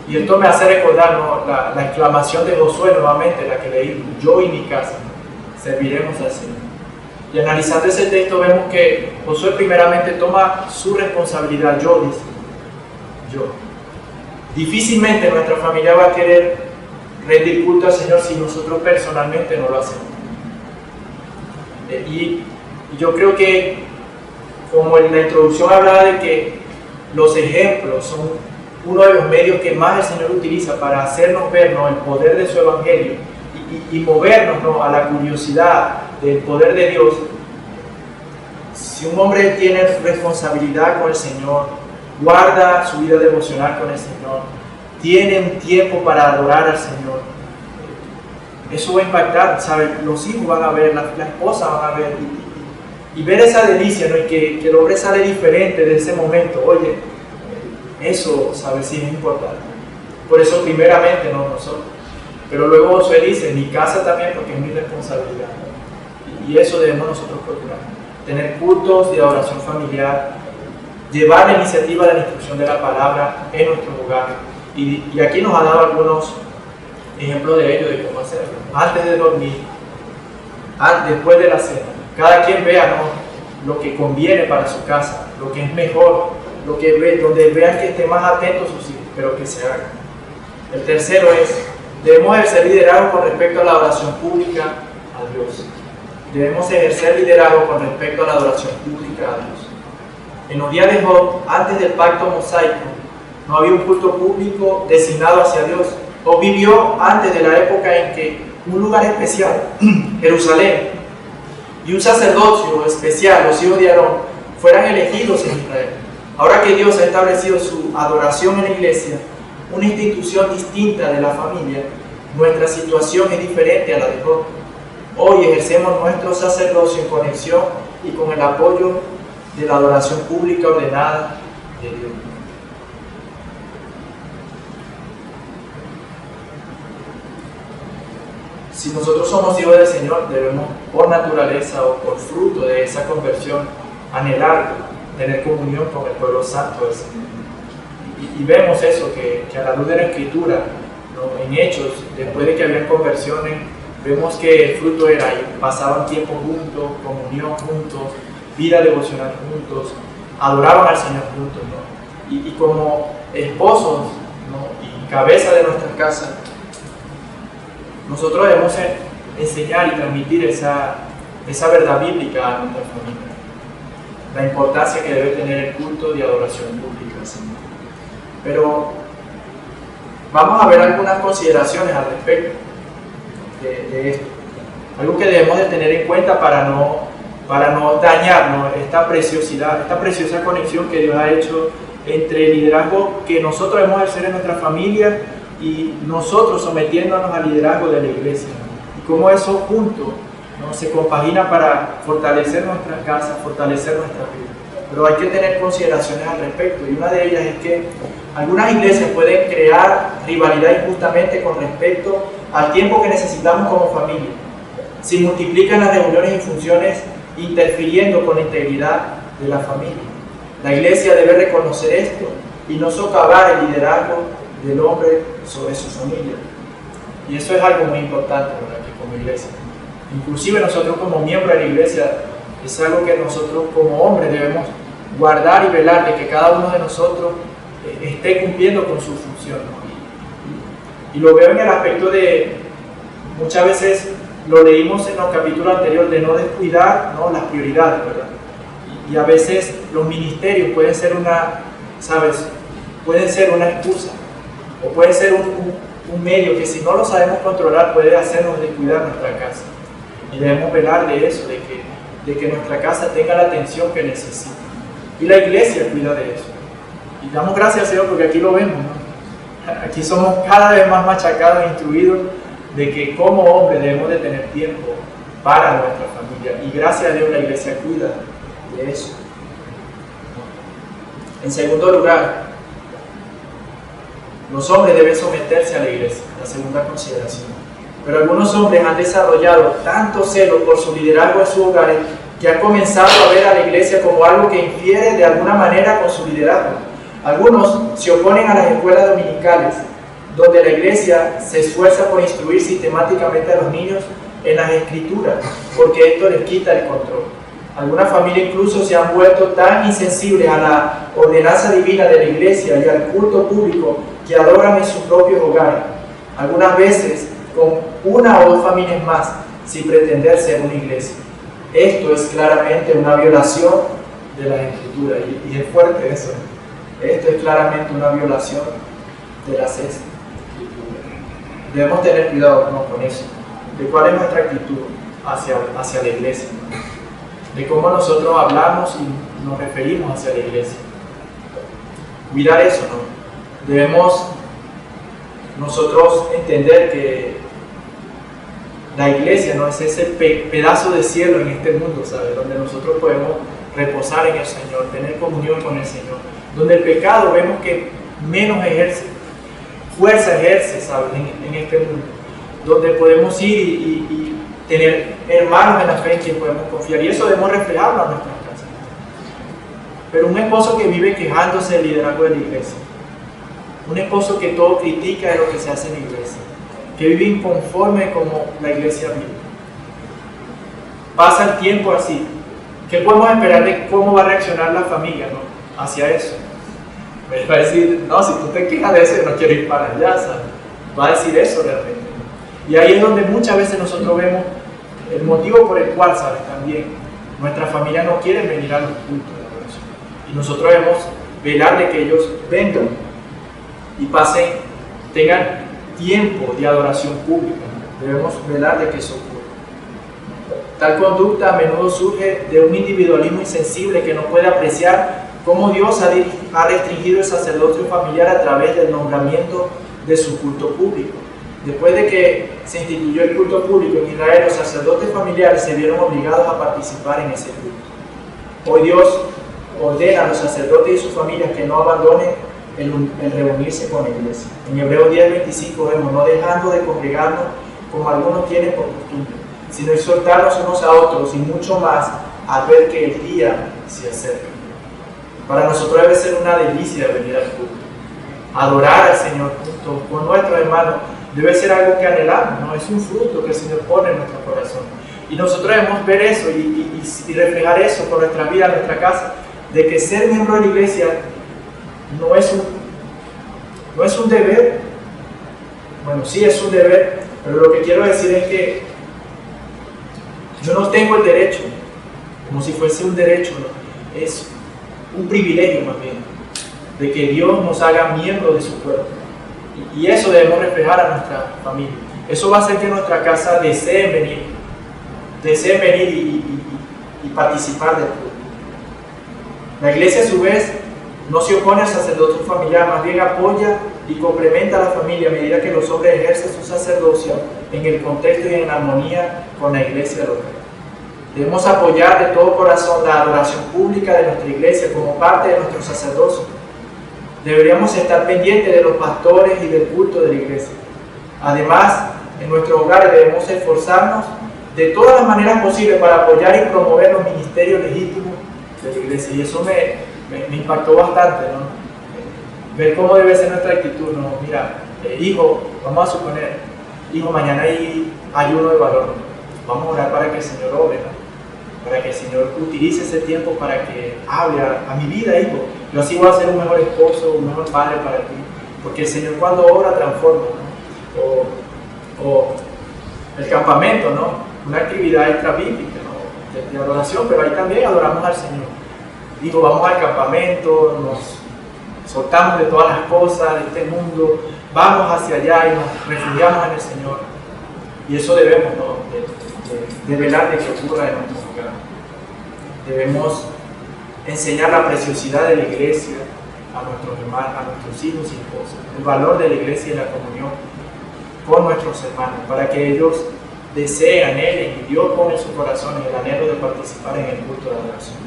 Y esto me hace recordar, ¿no? la exclamación de Josué nuevamente, la que leí: yo y mi casa serviremos al Señor. Y analizando ese texto vemos que Josué primeramente toma su responsabilidad. Yo, dice, yo. Difícilmente nuestra familia va a querer rendir culto al Señor si nosotros personalmente no lo hacemos. Y yo creo que, como en la introducción hablaba de que los ejemplos son uno de los medios que más el Señor utiliza para hacernos ver, ¿no?, el poder de su evangelio y movernos, ¿no?, a la curiosidad del poder de Dios. Si un hombre tiene responsabilidad con el Señor, guarda su vida devocional con el Señor, tiene un tiempo para adorar al Señor, eso va a impactar, ¿sabes? Los hijos van a ver, la esposa van a ver, y ver esa delicia, ¿no?, y que el hombre sale diferente de ese momento. Oye, eso, ¿sabes?, sí es importante. Por eso primeramente, no nosotros. Pero luego Josué dice: mi casa también, porque es mi responsabilidad. Y eso debemos nosotros procurar. Tener cultos de adoración familiar, llevar la iniciativa de la instrucción de la palabra en nuestro hogar. Y aquí nos ha dado algunos ejemplos de ello, de cómo hacerlo. Antes de dormir, después de la cena, cada quien vea, ¿no?, lo que conviene para su casa, lo que es mejor, donde vean que esté más atento a sus hijos, pero que se haga. El tercero es, debemos ejercer liderazgo con respecto a la adoración pública a Dios. Debemos ejercer liderazgo con respecto a la adoración pública a Dios. En los días de Job, antes del pacto mosaico, no había un culto público designado hacia Dios. Job vivió antes de la época en que un lugar especial, Jerusalén, y un sacerdocio especial, los hijos de Aarón, fueran elegidos en Israel. Ahora que Dios ha establecido su adoración en la iglesia, una institución distinta de la familia, nuestra situación es diferente a la de Job. Hoy ejercemos nuestro sacerdocio en conexión y con el apoyo de la adoración pública ordenada de Dios. Si nosotros somos hijos del Señor, debemos por naturaleza o por fruto de esa conversión anhelar tener comunión con el pueblo santo del Señor. Y vemos eso, que a la luz de la Escritura, ¿no?, en Hechos, después de que habían conversiones, vemos que el fruto era ahí, pasaban tiempo juntos, comunión juntos, vida devocional juntos, adoraban al Señor juntos, ¿no? Y como esposos, ¿no?, y cabeza de nuestras casas, nosotros debemos enseñar y transmitir esa verdad bíblica a nuestra familia. La importancia que debe tener el culto de adoración pública al Señor. Pero vamos a ver algunas consideraciones al respecto de esto. Algo que debemos de tener en cuenta para no dañar, ¿no?, esta preciosidad, esta preciosa conexión que Dios ha hecho entre el liderazgo que nosotros debemos ejercer en nuestra familia y nosotros sometiéndonos al liderazgo de la iglesia, ¿no?, y cómo eso junto, ¿no?, se compagina para fortalecer nuestras casas, fortalecer nuestra vida. Pero hay que tener consideraciones al respecto, y una de ellas es que algunas iglesias pueden crear rivalidad injustamente con respecto al tiempo que necesitamos como familia. Se multiplican las reuniones y funciones interfiriendo con la integridad de la familia. La iglesia debe reconocer esto y no socavar el liderazgo del hombre sobre su familia. Y eso es algo muy importante, ¿verdad?, que como iglesia. Inclusive nosotros como miembros de la iglesia, es algo que nosotros como hombres debemos guardar y velar de que cada uno de nosotros esté cumpliendo con su función, ¿no? Y lo veo en el aspecto de, muchas veces lo leímos en los capítulos anteriores, de no descuidar, ¿no?, las prioridades, ¿verdad? Y a veces los ministerios pueden ser pueden ser una excusa, o puede ser un medio que si no lo sabemos controlar puede hacernos descuidar nuestra casa. Y debemos velar de eso, de que nuestra casa tenga la atención que necesita. Y la iglesia cuida de eso. Y damos gracias a Dios porque aquí lo vemos, ¿no? Aquí somos cada vez más machacados e instruidos de que como hombres debemos de tener tiempo para nuestra familia. Y gracias a Dios la iglesia cuida de eso. En segundo lugar, los hombres deben someterse a la iglesia, la segunda consideración. Pero algunos hombres han desarrollado tanto celo por su liderazgo en sus hogares que han comenzado a ver a la iglesia como algo que infiere de alguna manera con su liderazgo. Algunos se oponen a las escuelas dominicales, donde la iglesia se esfuerza por instruir sistemáticamente a los niños en las escrituras, porque esto les quita el control. Algunas familias incluso se han vuelto tan insensibles a la ordenanza divina de la iglesia y al culto público que adoran en sus propios hogares, algunas veces con una o dos familias más, sin pretender ser una iglesia. Esto es claramente una violación de las escrituras, y es fuerte eso. Esto es claramente una violación de las escrituras. Debemos tener cuidado, ¿no?, con eso. De cuál es nuestra actitud hacia la iglesia, ¿no?, de cómo nosotros hablamos y nos referimos hacia la iglesia. Mirar eso, ¿no? Debemos nosotros entender que la iglesia no es ese pedazo de cielo en este mundo, ¿sabes?, donde nosotros podemos reposar en el Señor, tener comunión con el Señor, donde el pecado vemos que menos fuerza ejerce, ¿sabes?, en este mundo, donde podemos ir tener hermanos en la fe en quien podemos confiar, y eso debemos reflejarlo a nuestras casas. Pero un esposo que vive quejándose del liderazgo de la iglesia, un esposo que todo critica de lo que se hace en la iglesia, que vive inconforme como la iglesia vive, pasa el tiempo así, ¿qué podemos esperar de cómo va a reaccionar la familia, ¿no?, hacia eso? Va a decir, no, si tú te quejas de eso, yo no quiero ir para allá, ¿sabes? Va a decir eso realmente. Y ahí es donde muchas veces nosotros vemos el motivo por el cual, ¿sabes? También nuestra familia no quiere venir a los cultos de adoración. Y nosotros debemos velar de que ellos vengan y pasen, tengan tiempo de adoración pública. Debemos velar de que eso ocurra. Tal conducta a menudo surge de un individualismo insensible que no puede apreciar cómo Dios ha restringido el sacerdocio familiar a través del nombramiento de su culto público. Después de que se instituyó el culto público en Israel, los sacerdotes familiares se vieron obligados a participar en ese culto. Hoy Dios ordena a los sacerdotes y sus familias que no abandonen el reunirse con la iglesia. En Hebreos 10:25 vemos, no dejando de congregarnos como algunos tienen por costumbre, sino exhortarnos unos a otros y mucho más al ver que el día se acerca. Para nosotros debe ser una delicia venir al culto. Adorar al Señor junto con nuestros hermanos debe ser algo que anhelamos, ¿no? Es un fruto que el Señor pone en nuestro corazón. Y nosotros debemos ver eso y reflejar eso con nuestra vida, nuestra casa, de que ser miembro de la iglesia no es un deber. Bueno, sí es un deber, pero lo que quiero decir es que yo no tengo el derecho, como si fuese un derecho, ¿no? Es un privilegio más bien, de que Dios nos haga miembros de su cuerpo. Y eso debemos reflejar a nuestra familia. Eso va a hacer que nuestra casa desee venir y participar del culto. La iglesia a su vez no se opone al sacerdocio familiar, más bien apoya y complementa a la familia a medida que los hombres ejercen su sacerdocio en el contexto y en armonía con la iglesia local. Debemos apoyar de todo corazón la adoración pública de nuestra iglesia como parte de nuestro sacerdocio. Deberíamos estar pendientes de los pastores y del culto de la iglesia. Además, en nuestros hogares debemos esforzarnos de todas las maneras posibles para apoyar y promover los ministerios legítimos de la iglesia. Y eso me impactó bastante, ¿no? Ver cómo debe ser nuestra actitud, ¿no? Mira, hijo, vamos a suponer, hijo, mañana hay ayuno de valor, ¿no? Vamos a orar para que el Señor obre, ¿no? Para que el Señor utilice ese tiempo para que hable a mi vida, hijo. Yo así voy a ser un mejor esposo, un mejor padre para ti. Porque el Señor cuando obra transforma, ¿no? O el campamento, ¿no? Una actividad extrabíblica, ¿no? de adoración, pero ahí también adoramos al Señor. Digo, vamos al campamento, nos soltamos de todas las cosas de este mundo, vamos hacia allá y nos refugiamos en el Señor. Y eso debemos, ¿no? de velar de que ocurra en nuestro hogar. Debemos enseñar la preciosidad de la iglesia a nuestros hermanos, a nuestros hijos y esposas, el valor de la iglesia y la comunión con nuestros hermanos, para que ellos deseen, anhelen y Dios pone en su corazón el anhelo de participar en el culto de adoración.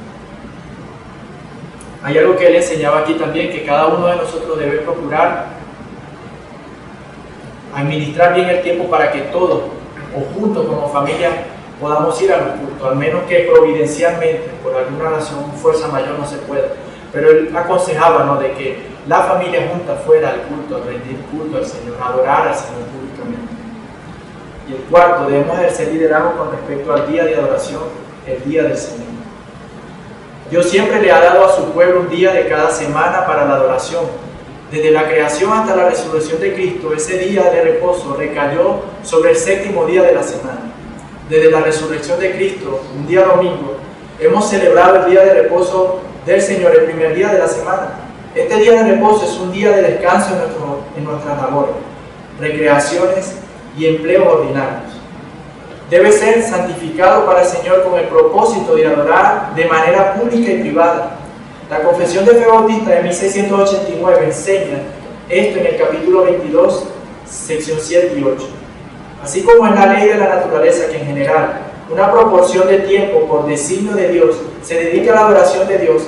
Hay algo que él enseñaba aquí también, que cada uno de nosotros debe procurar administrar bien el tiempo para que todos, o juntos como familia, podamos ir a los cultos, al menos que providencialmente, por alguna razón, fuerza mayor no se pueda. Pero él aconsejaba, ¿no?, de que la familia junta fuera al culto, a rendir culto al Señor, a adorar al Señor públicamente. Y el cuarto, debemos ejercer liderazgo con respecto al día de adoración, el día del Señor. Dios siempre le ha dado a su pueblo un día de cada semana para la adoración. Desde la creación hasta la resurrección de Cristo, ese día de reposo recayó sobre el séptimo día de la semana. Desde la resurrección de Cristo, un día domingo, hemos celebrado el día de reposo del Señor, el primer día de la semana. Este día de reposo es un día de descanso en nuestras labores, recreaciones y empleos ordinarios. Debe ser santificado para el Señor con el propósito de adorar de manera pública y privada. La Confesión de Fe Bautista de 1689 enseña esto en el capítulo 22, sección 7 y 8. Así como en la ley de la naturaleza, que en general una proporción de tiempo por designio de Dios se dedica a la adoración de Dios,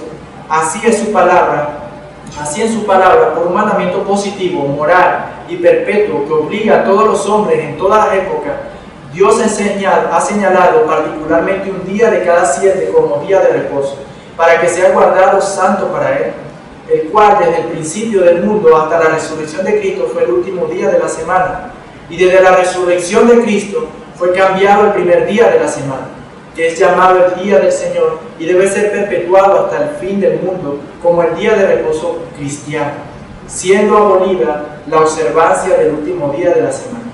así en su palabra, por un mandamiento positivo, moral y perpetuo que obliga a todos los hombres en todas las épocas, Dios ha señalado particularmente un día de cada 7 como día de reposo, para que sea guardado santo para Él, el cual desde el principio del mundo hasta la resurrección de Cristo fue el último día de la semana, y desde la resurrección de Cristo fue cambiado el primer día de la semana, que es llamado el día del Señor y debe ser perpetuado hasta el fin del mundo como el día de reposo cristiano, siendo abolida la observancia del último día de la semana.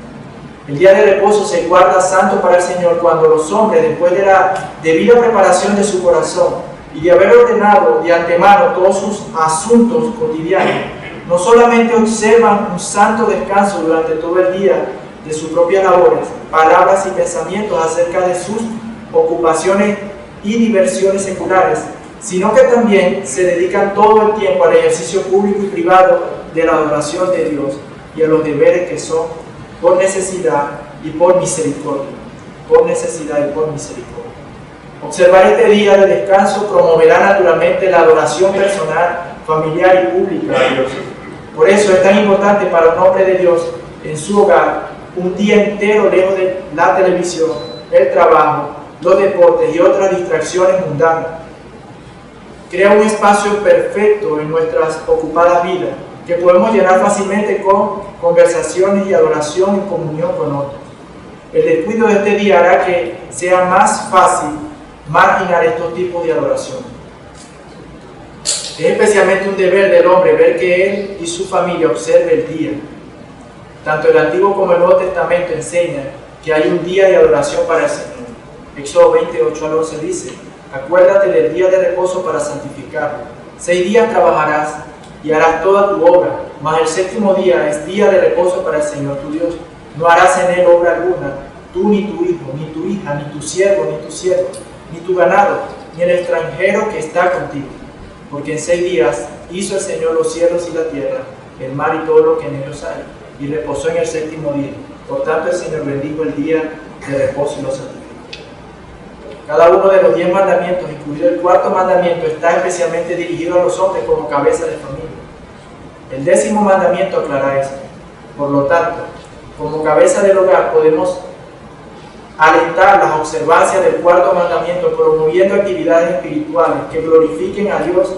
El día de reposo se guarda santo para el Señor cuando los hombres, después de la debida preparación de su corazón y de haber ordenado de antemano todos sus asuntos cotidianos, no solamente observan un santo descanso durante todo el día de sus propias labores, palabras y pensamientos acerca de sus ocupaciones y diversiones seculares, sino que también se dedican todo el tiempo al ejercicio público y privado de la adoración de Dios y a los deberes que son por necesidad y por misericordia. Por necesidad y por misericordia. Observar este día de descanso promoverá naturalmente la adoración personal, familiar y pública a Dios. Por eso es tan importante para un hombre de Dios en su hogar un día entero lejos de la televisión, el trabajo, los deportes y otras distracciones mundanas. Crea un espacio perfecto en nuestras ocupadas vidas que podemos llenar fácilmente con conversaciones y adoración en comunión con otros. El descuido de este día hará que sea más fácil marginar estos tipos de adoración. Es especialmente un deber del hombre ver que él y su familia observen el día. Tanto el Antiguo como el Nuevo Testamento enseñan que hay un día de adoración para el Señor. Éxodo 28 al 11 dice: acuérdate del día de reposo para santificarlo. 6 días trabajarás y harás toda tu obra, mas el 7º día es día de reposo para el Señor tu Dios. No harás en él obra alguna, tú ni tu hijo, ni tu hija, ni tu siervo, ni tu sierva, ni tu ganado, ni el extranjero que está contigo. Porque en 6 días hizo el Señor los cielos y la tierra, el mar y todo lo que en ellos hay, y reposó en el 7º día. Por tanto, el Señor bendijo el día de reposo y lo santificó. Cada uno de los 10 mandamientos, incluido el 4º mandamiento, está especialmente dirigido a los hombres como cabeza de familia. El 10º mandamiento aclara esto. Por lo tanto, como cabeza del hogar podemos alentar las observancias del 4º mandamiento promoviendo actividades espirituales que glorifiquen a Dios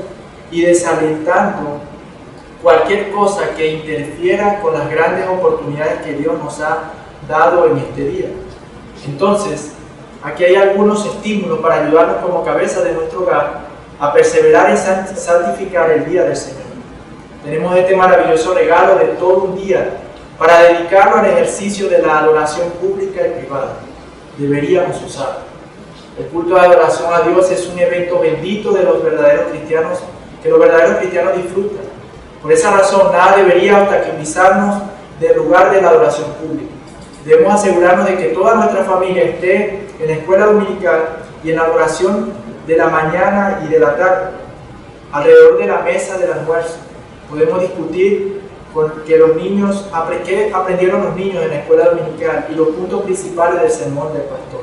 y desalentando cualquier cosa que interfiera con las grandes oportunidades que Dios nos ha dado en este día. Entonces, aquí hay algunos estímulos para ayudarnos como cabeza de nuestro hogar a perseverar en santificar el día del Señor. Tenemos este maravilloso regalo de todo un día para dedicarlo al ejercicio de la adoración pública y privada. Deberíamos usarlo. El culto de adoración a Dios es un evento bendito de los verdaderos cristianos, que los verdaderos cristianos disfrutan. Por esa razón, nada debería obstaculizarnos del lugar de la adoración pública. Debemos asegurarnos de que toda nuestra familia esté en la escuela dominical y en la adoración de la mañana y de la tarde, alrededor de la mesa del almuerzo. Podemos discutir qué aprendieron los niños en la escuela dominical y los puntos principales del sermón del pastor.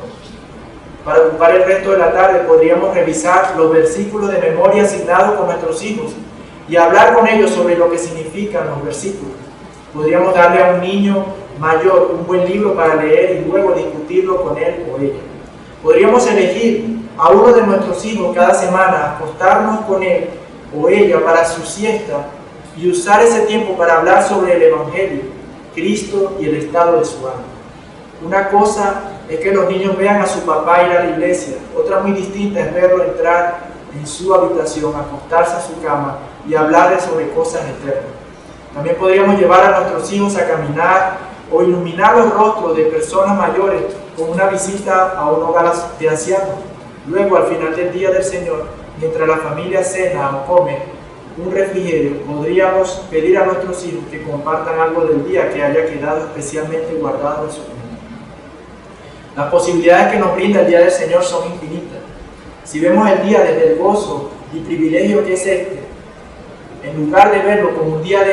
Para ocupar el resto de la tarde podríamos revisar los versículos de memoria asignados con nuestros hijos y hablar con ellos sobre lo que significan los versículos. Podríamos darle a un niño mayor un buen libro para leer y luego discutirlo con él o ella. Podríamos elegir a uno de nuestros hijos cada semana, acostarnos con él o ella para su siesta y usar ese tiempo para hablar sobre el Evangelio, Cristo y el estado de su alma. Una cosa es que los niños vean a su papá ir a la iglesia, otra muy distinta es verlo entrar en su habitación, acostarse en su cama y hablarle sobre cosas eternas. También podríamos llevar a nuestros hijos a caminar o iluminar los rostros de personas mayores con una visita a un hogar de ancianos. Luego, al final del día del Señor, mientras la familia cena o come un refrigerio, podríamos pedir a nuestros hijos que compartan algo del día que haya quedado especialmente guardado en su mente. Las posibilidades que nos brinda el día del Señor son infinitas. Si vemos el día desde el gozo y privilegio que es este, en lugar de verlo como un día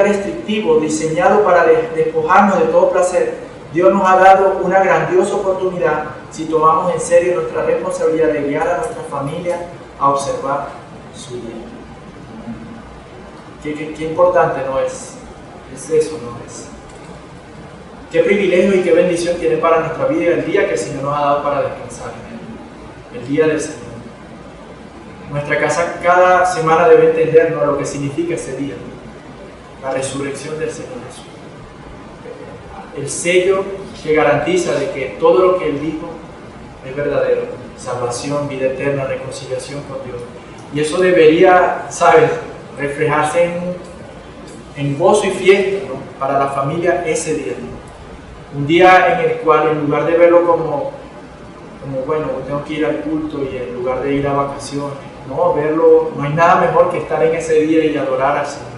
restrictivo diseñado para despojarnos de todo placer, Dios nos ha dado una grandiosa oportunidad si tomamos en serio nuestra responsabilidad de guiar a nuestra familia a observar su día. Qué importante no es eso, no es. qué privilegio y qué bendición tiene para nuestra vida el día que el Señor nos ha dado para descansar en él, el día del Señor. Nuestra casa cada semana debe entendernos lo que significa ese día, la resurrección del Señor Jesús. El sello que garantiza de que todo lo que Él dijo es verdadero: salvación, vida eterna, reconciliación con Dios. Y eso debería, ¿sabes?, reflejarse en gozo y fiesta, ¿no?, para la familia ese día, ¿no? Un día en el cual, en lugar de verlo como bueno, tengo que ir al culto y en lugar de ir a vacaciones, no, verlo, no hay nada mejor que estar en ese día y adorar al Señor.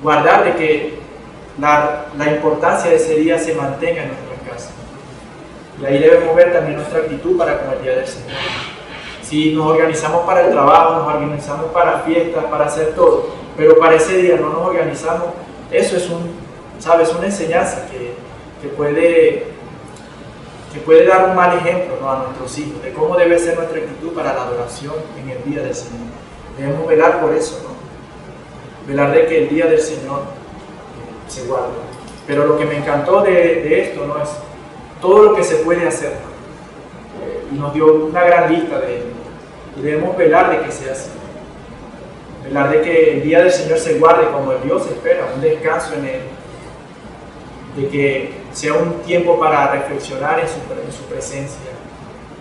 Guardar de que la importancia de ese día se mantenga en nuestra casa. Y ahí debemos ver también nuestra actitud para con el día del Señor. Si nos organizamos para el trabajo, nos organizamos para fiestas, para hacer todo, pero para ese día no nos organizamos, eso es una enseñanza que puede dar un mal ejemplo, ¿no?, a nuestros hijos, de cómo debe ser nuestra actitud para la adoración en el día del Señor. Debemos velar por eso, ¿no? Velar de que el día del Señor se guarde. Pero lo que me encantó de esto, ¿no?, es todo lo que se puede hacer, ¿no? Y nos dio una gran lista de ello. Y debemos velar de que sea así. Velar de que el día del Señor se guarde como el Dios espera, un descanso en Él. De que sea un tiempo para reflexionar en su presencia.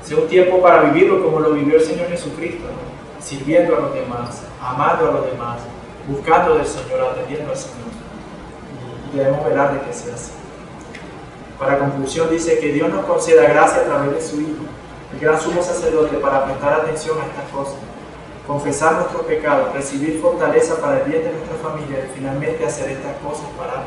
Sea un tiempo para vivirlo como lo vivió el Señor Jesucristo, ¿no?, sirviendo a los demás, amando a los demás, buscando del Señor, atendiendo al Señor. Y debemos velar de que sea así. Para conclusión dice que Dios nos conceda gracia a través de su Hijo, el gran sumo sacerdote, para prestar atención a estas cosas, confesar nuestros pecados, recibir fortaleza para el bien de nuestra familia y finalmente hacer estas cosas para